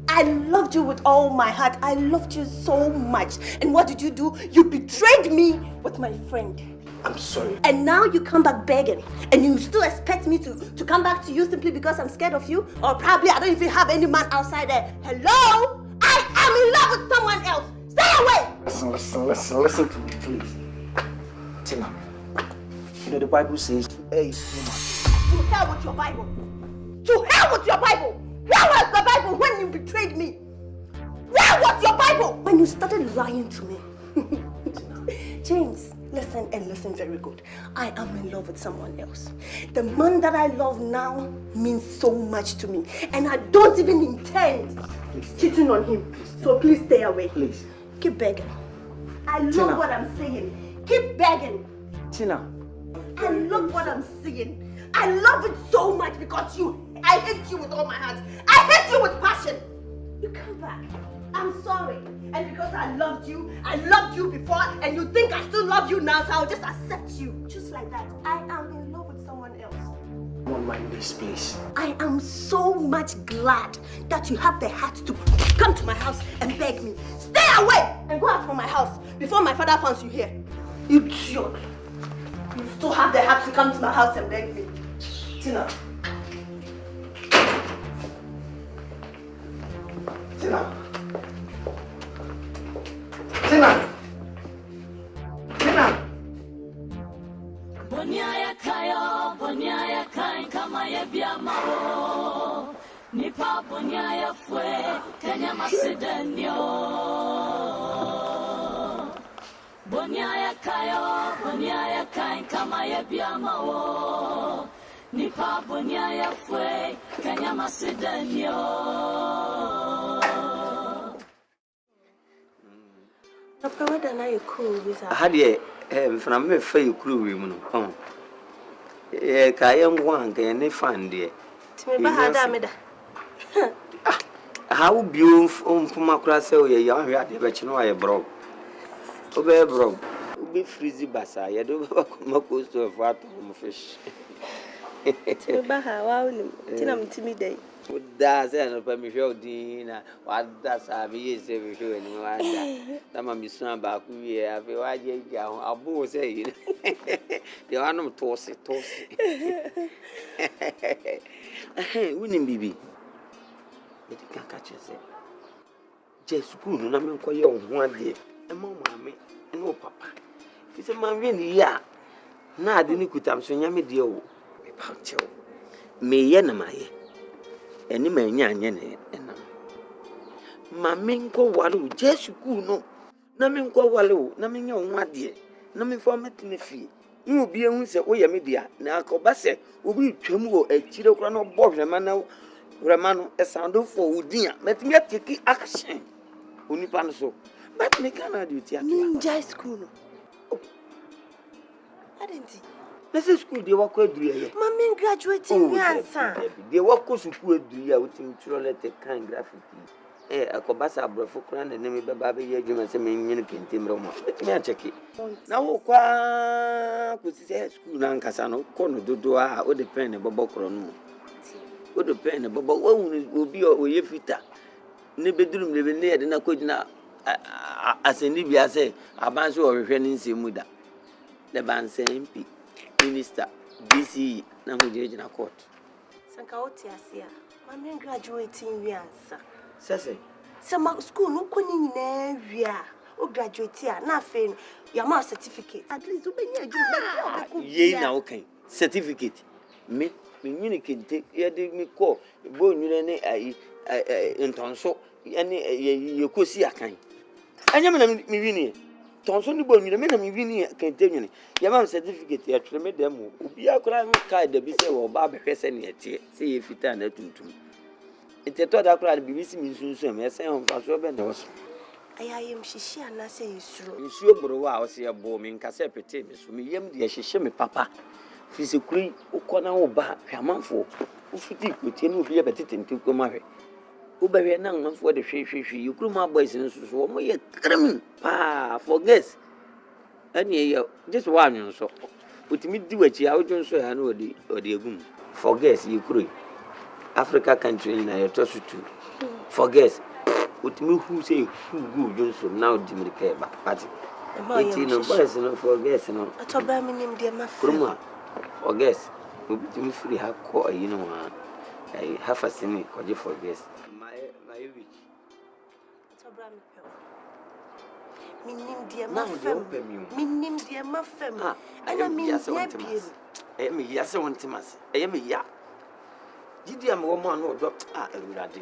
I loved you with all my heart. I loved you so much. And what did you do? You betrayed me with my friend. I'm sorry. And now you come back begging. And you still expect me to come back to you simply because I'm scared of you? Or probably I don't even have any man outside there. Hello? I am in love with someone else. Stay away! Listen to me, please. Tina, you know the Bible says, hey, Tina. To hell with your Bible. To hell with your Bible. Where was the Bible when you betrayed me? Where was your Bible when you started lying to me? James, listen and listen very good. I am in love with someone else. The man that I love now means so much to me. And I don't even intend cheating on him. So please stay away. Please. Keep begging. I love Tina. what I'm saying. Keep begging. Tina. I love what I'm saying. I love it so much because I hate you with all my heart. I hate you with passion. You come back. I'm sorry. And because I loved you before, and you think I still love you now, so I'll just accept you. Just like that. I am in love with someone else. I'm on my knees, please. I am so much glad that you have the heart to come to my house and beg me. Stay away and go out from my house before my father finds you here. You idiot. You still have the heart to come to my house and beg me. Tina. Tina. Tina. Tina. Boniaye kayo, Boniaye kain kama ye biamao. Nipa Boniaye fue, Kenya masidenyo. Boniaye kayo, Boniaye kain kama ye biamao. Nipa Boniaye fue, Kenya masidenyo. Papa, what are you cool with? Had ye from me fay crew women? Oh, Kayan one can find dear. How beautiful from across your young yard, but you know I broke. Obey broke. Be freezy bassa, you do come close to a fat fish. Tibaha, wow, Tinam Timmy Day. That's an open show, Dina. What does I be every show in Rwanda? Some of me son back we have a wide gown. I'll both say the animal toss it. Wouldn't be. But you can't catch yourself. Just school, no man call you 1 day. And mamma, and no papa. It's a man really, yeah. Now I didn't put up so yummy dear. Me yenamaye. Any man yan and Mamma go wallow, just school no. Namin go wallow, namin your 1 day. Namin for me fee. You will be a wins at Oya Media. Now Cobase will be Trembo, a children of Bob Ramano, a sound for Udia. Let me take action. Unipanso. But me cannot do it. Ninja school. I didn't see. This school, they work with you. Mammy graduating, son. They work with school, do you out in Trolette kind graffiti? A Cobasa Brofocran and Nemi Baby, you must mean you can Tim Roma. Let me check it. Now, could say school and Casano, Corno Dodoa, or the pen of Bobocron. Or the pen of Bobo will be your fita. Ne bedroom living near the Nakudna as in Libya say, a bunch of referring Simuda. The band say MP, Minister, DC, Namujina Court. Sankaotia, Mammy graduating, we answer. Sassy. Some school no couldn't in or graduate here, nothing. Your mass certificate. At least ye now can certificate. Me, communicate, you did me call, bone you in Tonso, you could see a kind. I never me Tonso, bone you made me winning continue. Your mam's certificate, you have made them. Be a crime card the Bissell or Barbara Crescent yet. See if you turn it to me. It's a thought I cried BBC means soon, I say on Fasobendos. I am she and I say it's true. Monsieur Browa was here booming Cassette, Miss William, dear, she shimmy papa. Physically, Ukona Oba, Yamanfo, who fitted with you be a petition to go marry. Uber a nun for the she, you grew my boys and so my crimin, pa, for guess. And ye, just one so. With me do it, you out so I know the room. For guess you crew. Africa country in a toss to. For guess. With me who say who go Johnson now Jimmy back party. 18 boys and for guess no. I told him dear my friend. For guess. We be free have call you know. I have a sinning call you for guess. My witch. Minim dear my femme. Minim dear my femme. And I mean, yes, I am yes, I want to mass. I am ya. Did you woman or drop? Everybody.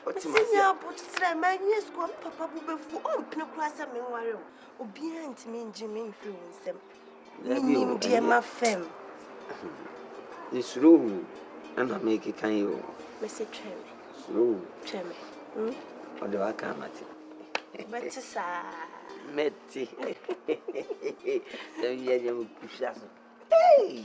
What's your but my yes, Papa will be for all class and memory. Obedient to me, Jimmy influence them. Minim dear my femme. This room, and I make it can you. Mr. Tremmy. Slow. Tremmy. Or do I come at it? Better, sir. Metty. So, yeah, you push us. Hey!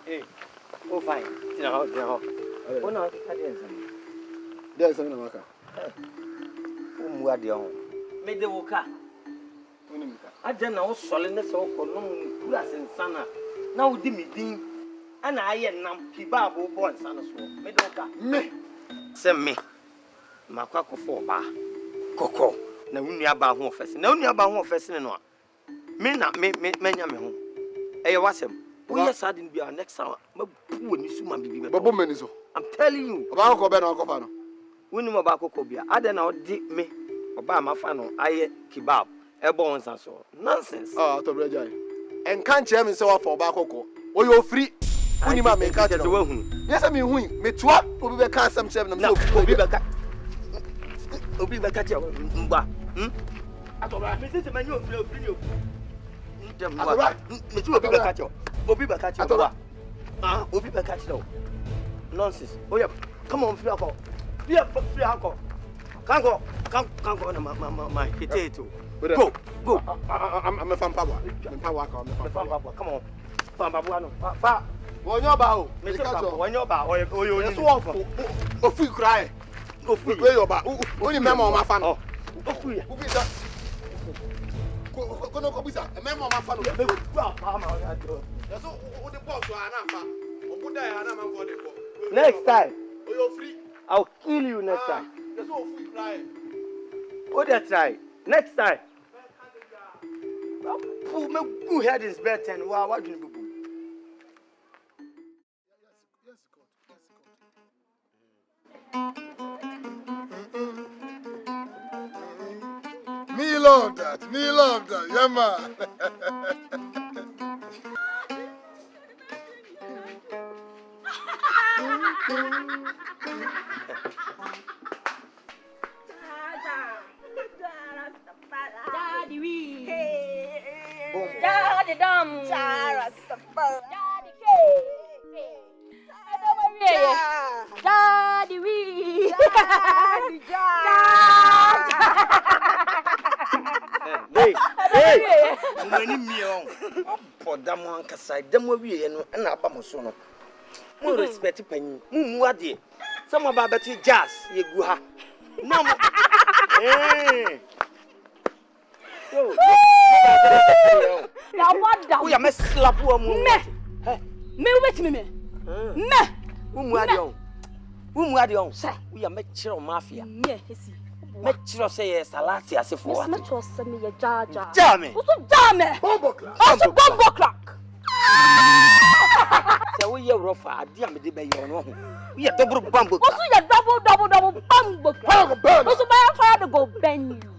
Hey. Oh, fine. You know. Oh, no, there's something like that. What do you made the walker? I don't know, solidness or long grass and sana. Now, Dimmy, and I am Kibabo born son of Medoka. Me, send me. My cocoa for bar. Coco. No, we are about one first. No, near about one first. No, me not me, home. Hey, what's him? We are saddened to be our next hour. When you see my baby, I'm telling you about Cobano. We know about Cocobia. I don't know, did me about my final. I kebab, airborne and so nonsense. Oh, to Bridget. And can't you have so for Bacoco? Or you're free. When you make out the woman. Yes, I mean, we me twat will be back some 7 now. Will be back. Will be back at your Mba. I told Mrs. Manuel, you. Mr. Will be back at you. Will be back at you. Will be back at you. Nonsense. Oh, yeah. Come on, free alcohol. Free alcohol. Can't go. My potato. Go. I'm a fan power. Come on. Fan power. When you're about, when you're about, or you just walk. Oh, free cry. Go free. Where you ba? Only memo on my fan. Go free. Who be that? Go no go bisa. Memo on my fan. That's all the boss wa na fa. Obuda ya na man go dey go. Next time. Oh, you're free. I'll kill you next time. That's all free fly. Oh, that's right. Next time. Who heard his bed and what do you do? Me love that. Yeah, man. Daddy wee. Hey. Daddy dum. Daddy cake. Daddy wee. Hey. Many me on. For them one kasai. Them we no na aba mo so no. Mo respect penny. Mu ade. Some of babati jazz ye gu ha. No. Eh. Yo. Now what da? We am slap wo mu. Me wait me. Me. Mu ade on. Mu ade on. We am chiro mafia. Me hesi. Me chiro say yes salati asefo wa. Me chiro say me ye jaja. Jame. Uso jame. Bombo clock. Uso bombo clock. Say we ye rough ade am de be ye no ho. We ye double bombo. Uso ye double bombo. Uso buy fire to go bend you.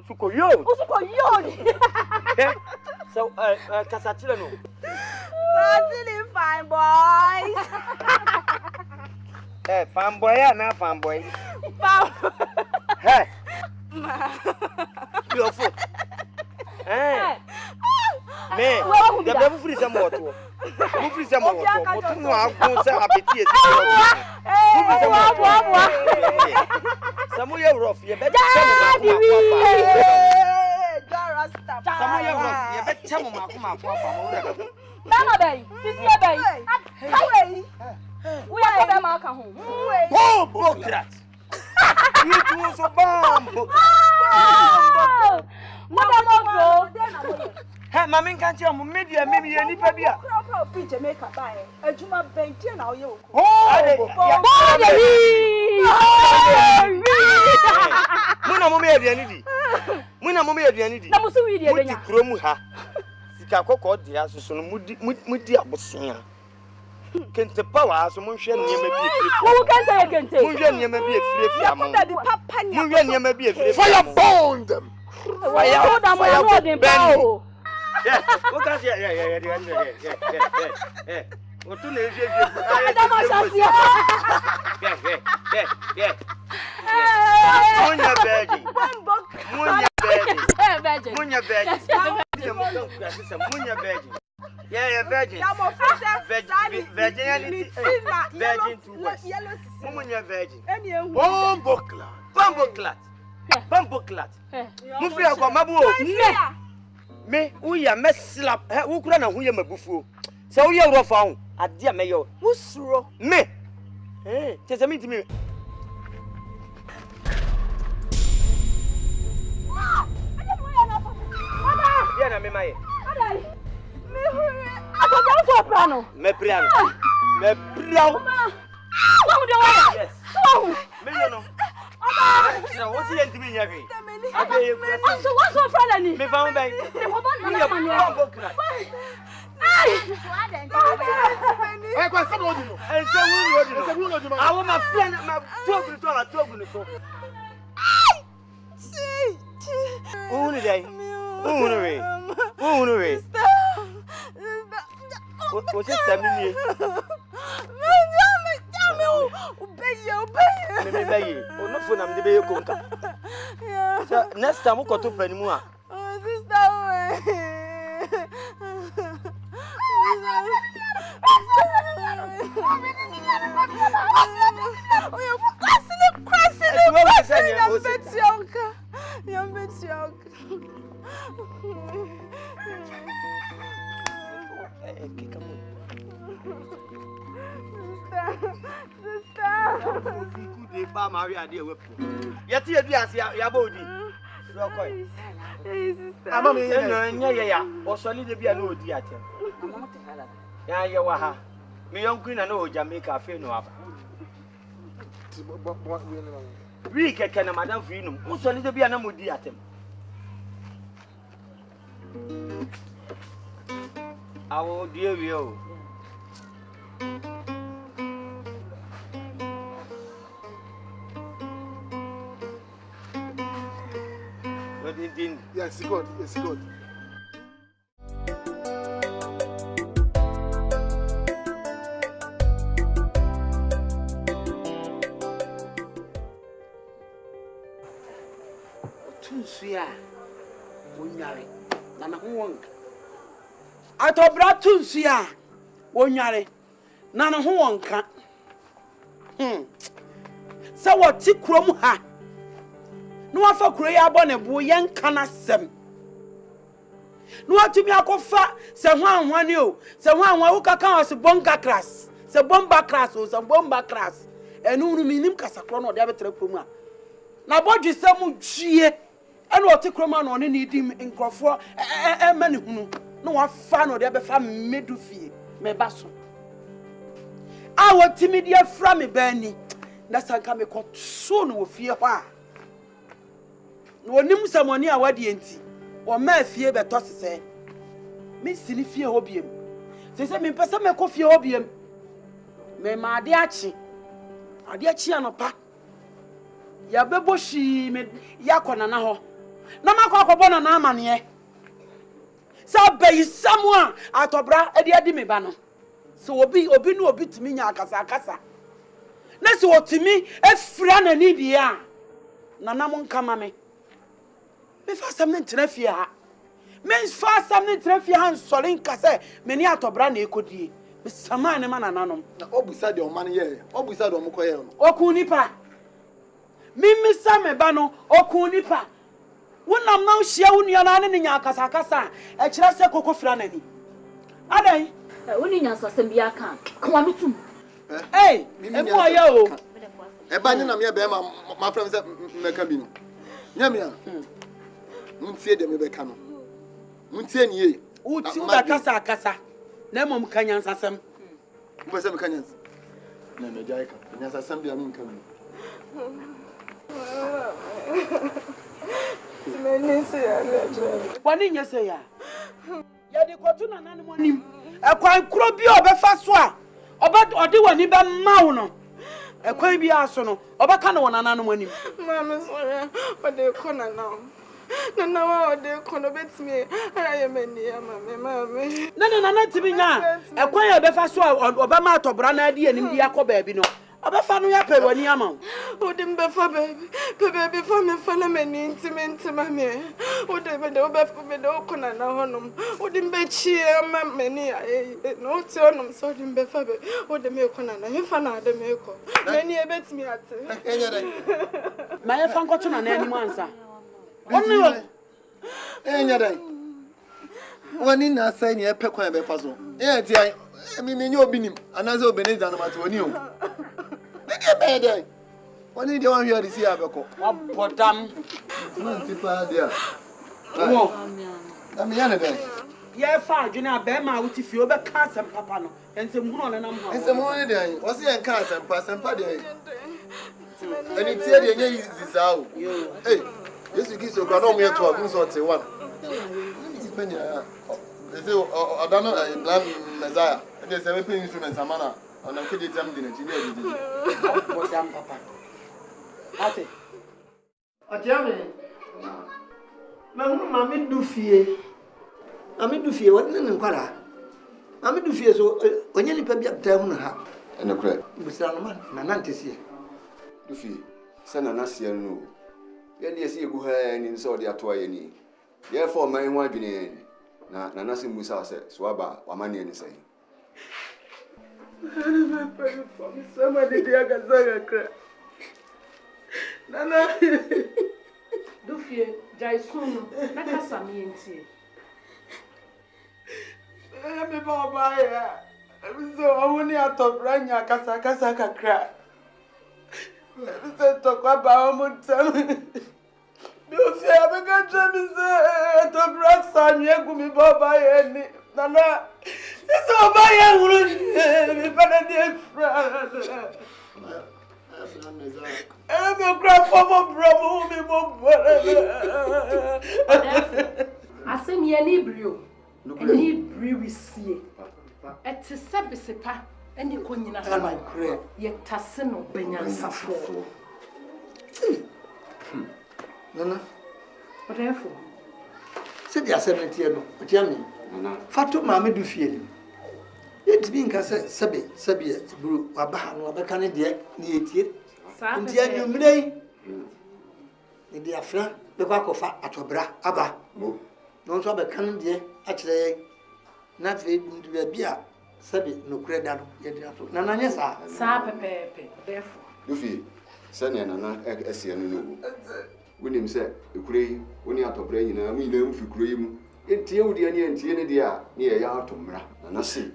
Usuko yo. So kasatile no. Really fine boys. Hey, fanboy na fanboy. Hey. Your foot. Hey. Me. The baby free some water. Who free some water? What no agun say apeti esi. Who free some water? Some you rough, you better tell me Some you rough, you better tell me ma Mama bay, sisi bay. Hey. We are them aka home. Oh, Bokrat. You do so bomb. Hey, Mammy can't tell me media, maybe any baby. Picture make a buy. A Juma bank now you. Muna mommy aduanidi. Muna mommy aduanidi. Na musu wi de benya. Kromu ha. Sika kokko dia so no mudi abosia. Kente power so monhwe niam bi efiri. Wo kente. Monhwe niam bi efiri fiam. Monhwe niam bi efiri. Fire burn them. Fire burn them. Yeah, what can yeah. What to neje Yeah, virgin. Virgin too much. Bombo clat. Mufia kwa mabu. Me, we are mess slap. Who could not hear my buffo? So we are rough on. A dear mayor. Who's wrong? Me. Eh, just a minute to me. Yeah, me, my. Me piano. Yes. No. What's the end to me, Yavi? So what's your friend? Me found by. I want my friend, my talk. What's it telling next time we go to Penimua. They buy Maria dear whip. Yet, you see, Yabodi. I'm a man, or solid to be a no dear. Yeah, you are. Me young queen, I know Jamaica, fear no other. We can, Madame Finum, who solid to be an ammo dear. I will dear you. Yes, good. It's good. Tunsia, Boniaye, Nana Huang. I told Brad Tunsia, Boniaye, Nana Huanka. So what Tikrum ha? No for Korea bonnet, Boyan Kana 7. No to me, I could fat, say one you, say one who can count a bonga class, say bomba class or some bomba class, and no meaning Casacron or David Puma. Now, what you say, Muchie, and what Tikroman on any dim in Crawford, and many who no one fan or the other family made to fear, me basso. I want timid dear from me, Benny. That's how come caught soon with fear. No nim someone near what the anti or mere fear but toss say. Miss Silly fear obium. They say me person me coffee obium. Me ma diachi. Adiachi anopa. Ya bebo shi me yakona na ho. Na makwa bona na amane. Sa be someone atobra e de me ba no. So obi no obi timi nya akasa. Na so otimi efra na ni dia. Na na mon kama me. Me fa something trafia ha. Me fa something trafia han solin kase me ni atobra na ekodie. Me sama ne mana nanom. Na obusa de o man ye. Obusa de o mko ye no. Okun nipa. Me sa me ba no okun nipa. Wonam na hia wonua na ne nya akasa e kire se koko fra na ni. Adan woni nya sasem bia kan. Kwa metum. Eh, e mo ya o. E ba ni na me be ma from se meka bi no. Nyamia. Muntie de me be ka no. Muntie ni ye. Uti u akasa. Na mom kanya nsasem. Mpo se me kanya. Na me jai ka. Kanya nsasem bia me nka bi. Wani nyese ya. Ya de kotu na nanu monim. E kwan kro bi obefa so a. Ode wani be mawo no. E kwan bi aso no. Obeka na wona nanu monim. Mama sorry. Ode kona now. Na wa ode kono betimi aye mani mama. Na tibi nya. E kwan ya obefa so a obema atobra na ade anim bi akoba bi no. Obefa no ya pe wani ama. Ode mbefa baby for me fala mani intimate mama. Ode be de okona na honom. Ode mbechi ama mani no ti honom so ode mbefa be. Ode me okona na hefa na ade me ko. Mani e betimi ate. Enya dai. Ma ye fa nkoto na anim ansa. Oni enya dai. Wani na sai ni e pe kwan be fa so. E ti ai mi nyi obinim anaze obeneza no mate oni o. Ege be dai. Wani de wan hwari si abeko. Wabodam. Nanti pa dia. Wo. Ami yana dai. Ye fa adwene abema wuti fi obeka asem papa no. Ensem hunu ole na mho. Ensem hunu de ai. Wo se en ka asem pa de ai. Ani tie de nye zisa o. Eh. Yesu Kristo kwa no mu yeto agun so te one. Penya. Ese odano plan Messiah. Ede se we pay instruments amana. Ona kede tam de na chi ne edi. Bodam papa. Ate. Atiame. Ma hunu ma me du fie. Ami du fie wadi ne nkwara. Ami du fie so onye nipa bia ta hunu ha. Ene kure. Busra no man na nantese. Du fie. Se na nasie no. Ye de ese egu ha ni so de ato aye ni. Ye for man ho adwene na nase musa se so aba wamane ni sei. Somebody dia gazaga kra. Nana. Dufie, jai sunu, na kasa mi enti. Me baba ya. So awuni atobra nya kasa kakra. so Quabamutam. You say, I'm a good James to grandson, Yagumi Baba, and Nana. It's all my young dear friend. I'm a grandfather, I say me an Hebrew. An Hebrew we see. At the Sabisipa, and the Conina, my prayer, yet Tassino Benyan Safo. Nana, what therefore? Said the 70 Jamie. Fatu Mammy do feel. It's being Sabi, Brew, Abahan, Abacan, dear, near it. And the annual day. In the affair, the back of Atobra, Abba. No so be kan de akire na fe be bia sabe no kreda no ye de ato na nanye sa pepepe therefore Luffy sane na na ese no no wonim se ekure woni atobra nyina mu nyina mu fikure yimu entie wudi ani entie ne de a ne ye ya atomra na se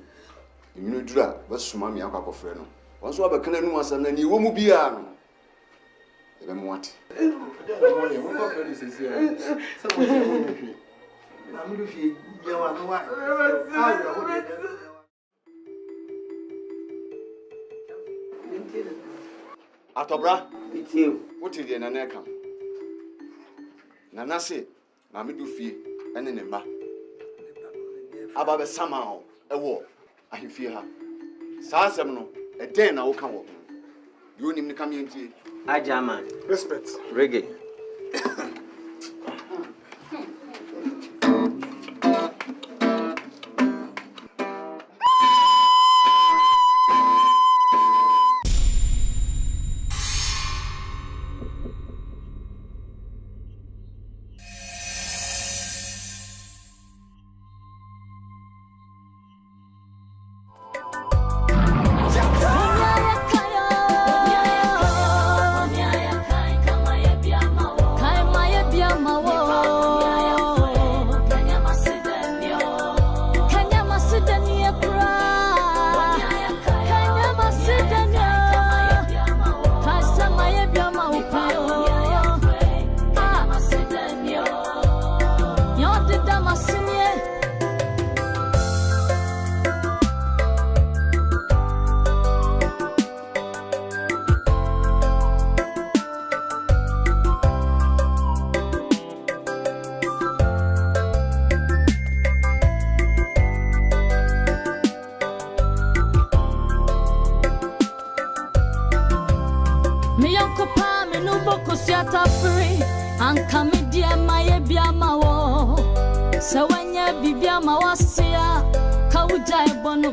iminu dura basuma me akakofre no wonso abekana nu asam na ni wo mu bia no ebe mu ate Atobra, it's you. What is the Nana come? Nana say, Mammy do fear, and in a ma. About somehow a war, I fear her. Sassamno, a day now come up. You need to come in tea. I German. Respect. Reggae.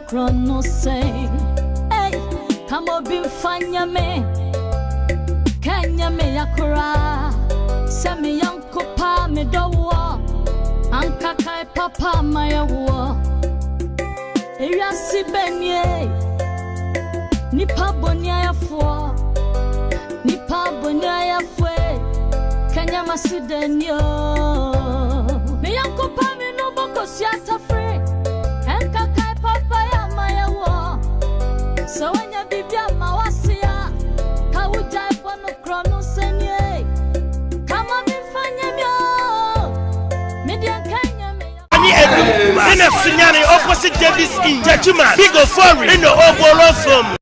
Chrono say, hey, come on, be fanya me. Kenya me yakura, send me uncle pa me do war, Anka kai papa my war. Eya si benye, nipa Boniaye fo, nipa Boniaye fwe, Kenya masidenyo. Me uncle pa me no boko siata free, Anka kai papa ya my war. So when you be my wasia, how would I want no chrono senye? Come on, be fanya me, media Kenya me. In a Sunyani opposite Davis in Judgment, big of foreign in the Ogolo from.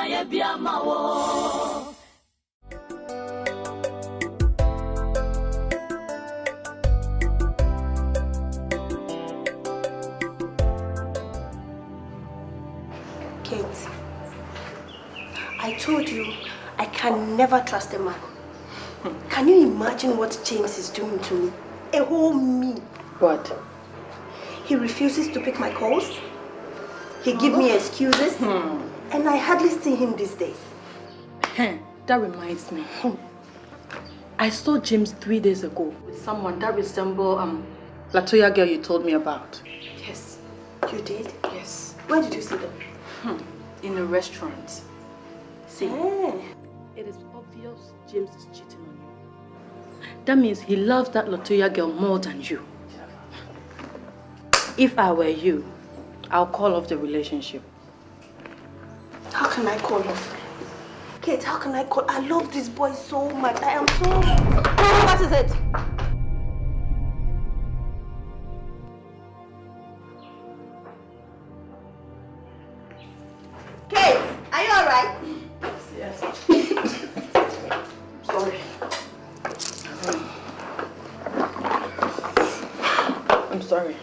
my biamawo. Kate, I told you I can never trust a man. Can you imagine what James is doing to me? A whole me. What? He refuses to pick my calls. He gives me excuses. And I hardly see him these days. That reminds me. I saw James 3 days ago with someone that resembled Latoya girl you told me about. Yes. You did? Yes. Where did you see them? In a restaurant. See, it is obvious James is cheating on you. That means he loves that Latoya girl more than you. If I were you, I'll call off the relationship. How can I call off? Kate, how can I call? I love this boy so much. I am so... What is it? Kate, are you alright? Yes. Sorry. I'm sorry.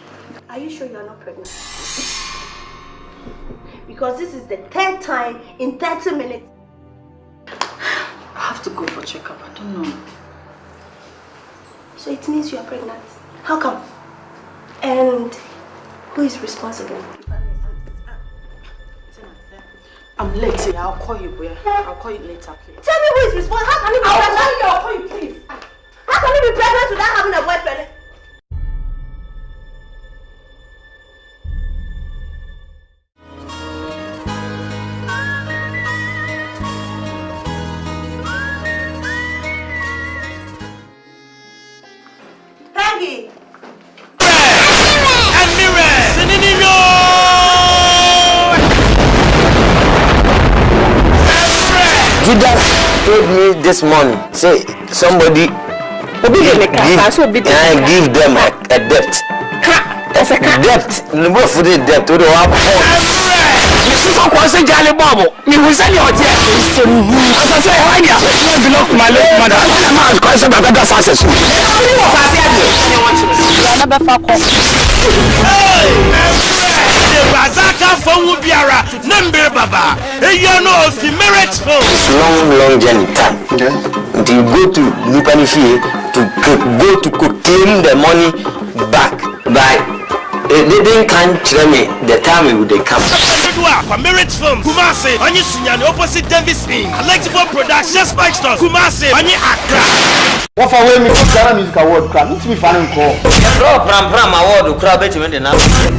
Are you sure you're not pregnant? Because this is the 3rd time in 30 minutes. I have to go for checkup. I don't know. So it means you are pregnant. How come? And who is responsible? I'm late. I'll call you, boy. I'll call you later, please. Tell me who is responsible. How can you be pregnant? I'll call you, please. How can you be pregnant without having a boyfriend? Judas told me this morning, say somebody give them a debt. Debt. No for the debt. We don't have This is a Jolly Bobo. Me was a your debt. As I say, I belong to my late mother. I'm going to have a success. Razaka phone will be a number baba. You know if you merit phone. It's long journey time. Until you go to Lupanifi to claim the money back by they can't tell me the time it would come. Merit film Kumasi on you see opposite Davis in Electrical Production Spike Stores Kumasi on you Accra. What for when me Ghana Music Award crowd? Need to be fun and call. Bro, pram award crowd bet you na.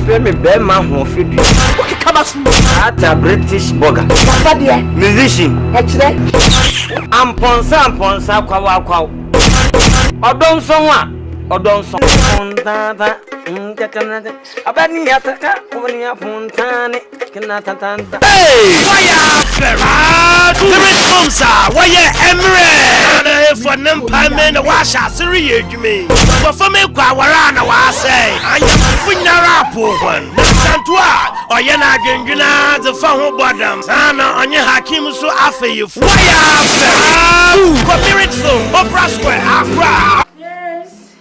Pay me bear man who feed you. Okay, come on. At a British burger. Musician. I'm ponsa kwa. Odon sonwa. Odon sonwa. Abani ataka ubani apuntane kinatantanta. Hey! Why Ferrari? Merit films why Emre? For Nempamen washa Syria me. But for me Kwawarana was say I am Funyarapo one. Santua or Yana Gengina the Fahu Badam. Sana on your Hakim so after you. Why Ferrari? Merit film Opera Square Accra. Yes.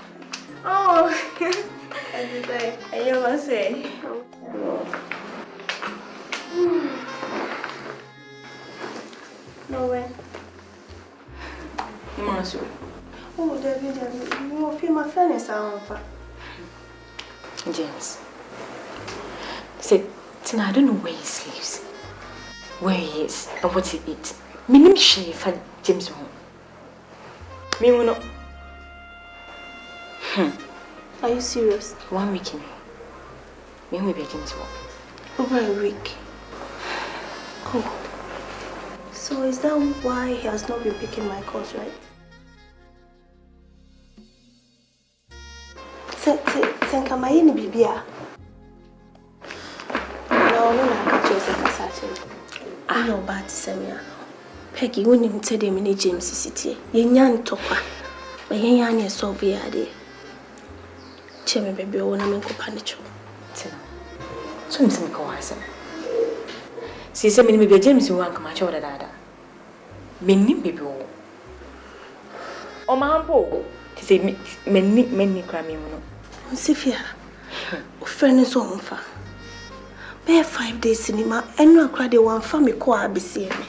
Oh. I must say. No way. Oh, David, you feel my friend is out. James. Say, Tina, I don't know where he sleeps, where he is, and what he eats. Me name Shefa James home. Me no. Are you serious? 1 week in. Me will be James home. Over a week. Oh. So is that why he has not been picking my calls, right? Senka mayini bibia. No, I Joseph Asante. No bad Samia. Peggy, when you tell them in James City, Yan Topa, but Yan is so weird. Cheme baby, I want to make a panic. So, I'm saying, go ahead. See, say me be James you want come acho dada. Me ni baby o. O ma hampo. Ti say me ni kra me mu no. Sifia. O friend so onfa. Be 5 days cinema enu akra de wan fa me ko abisi me.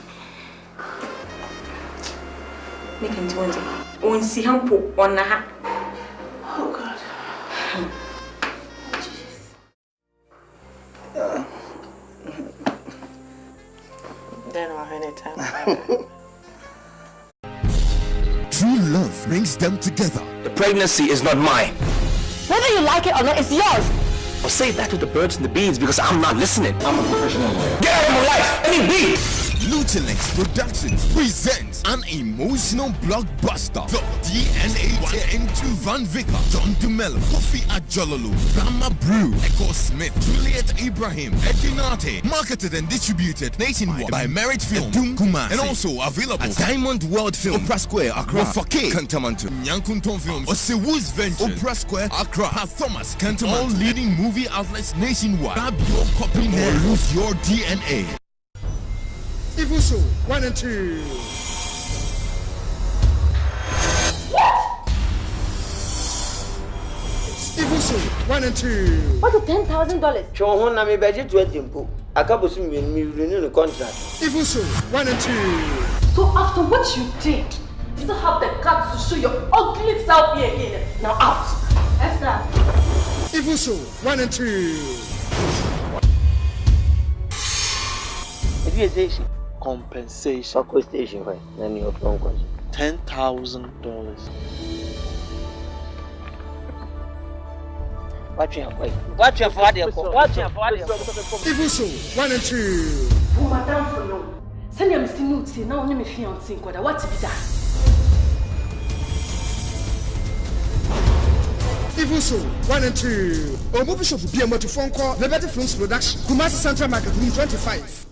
Me kan ti wonde. On si hampo on na ha. Oh God. Then I'll have any time. True love brings them together. The pregnancy is not mine. Whether you like it or not, it's yours. I'll say that to the birds and the bees because I'm not listening. I'm a professional lawyer. Get out of my life! Any bee! Lutelinx Productions presents an emotional blockbuster. The DNA 1 Van Vicker, John DeMello, Kofi Ajololo, Rama Brew, Echo Smith, Juliet Ibrahim, Edinate. Marketed and distributed nationwide by Merit Film, Doom Kumasi, and also available at Diamond World Film, Opera Square, Accra, Fake, Kantamanto, Nyankunton Films, Osewu's Venture, Opera Square, Accra, Thomas, Kantamanto, all leading movie outlets nationwide. Grab your copy now or lose your DNA. Ivuso 1 and 2. Ivuso 1 and 2. What is $10,000? Chon hon na me beje 20 mpo. Akabo su me renew the contract. Ivuso 1 and 2. So after what you did, you don't have the guts to show your ugly self here again. Now out. Esther. Ivuso 1 and 2. If you say Compensation. What station why? Then your phone question. $10,000. Watch your for the watch your for Ivuso 1 and 2. Oh, madam, for you. Send your Mr. Nutsy, now only me fiancé. What to be done? Ivuso 1 and 2. A movie shop will be a motor phone call. Liberty Films Production. Kumasi Central Market Room 25.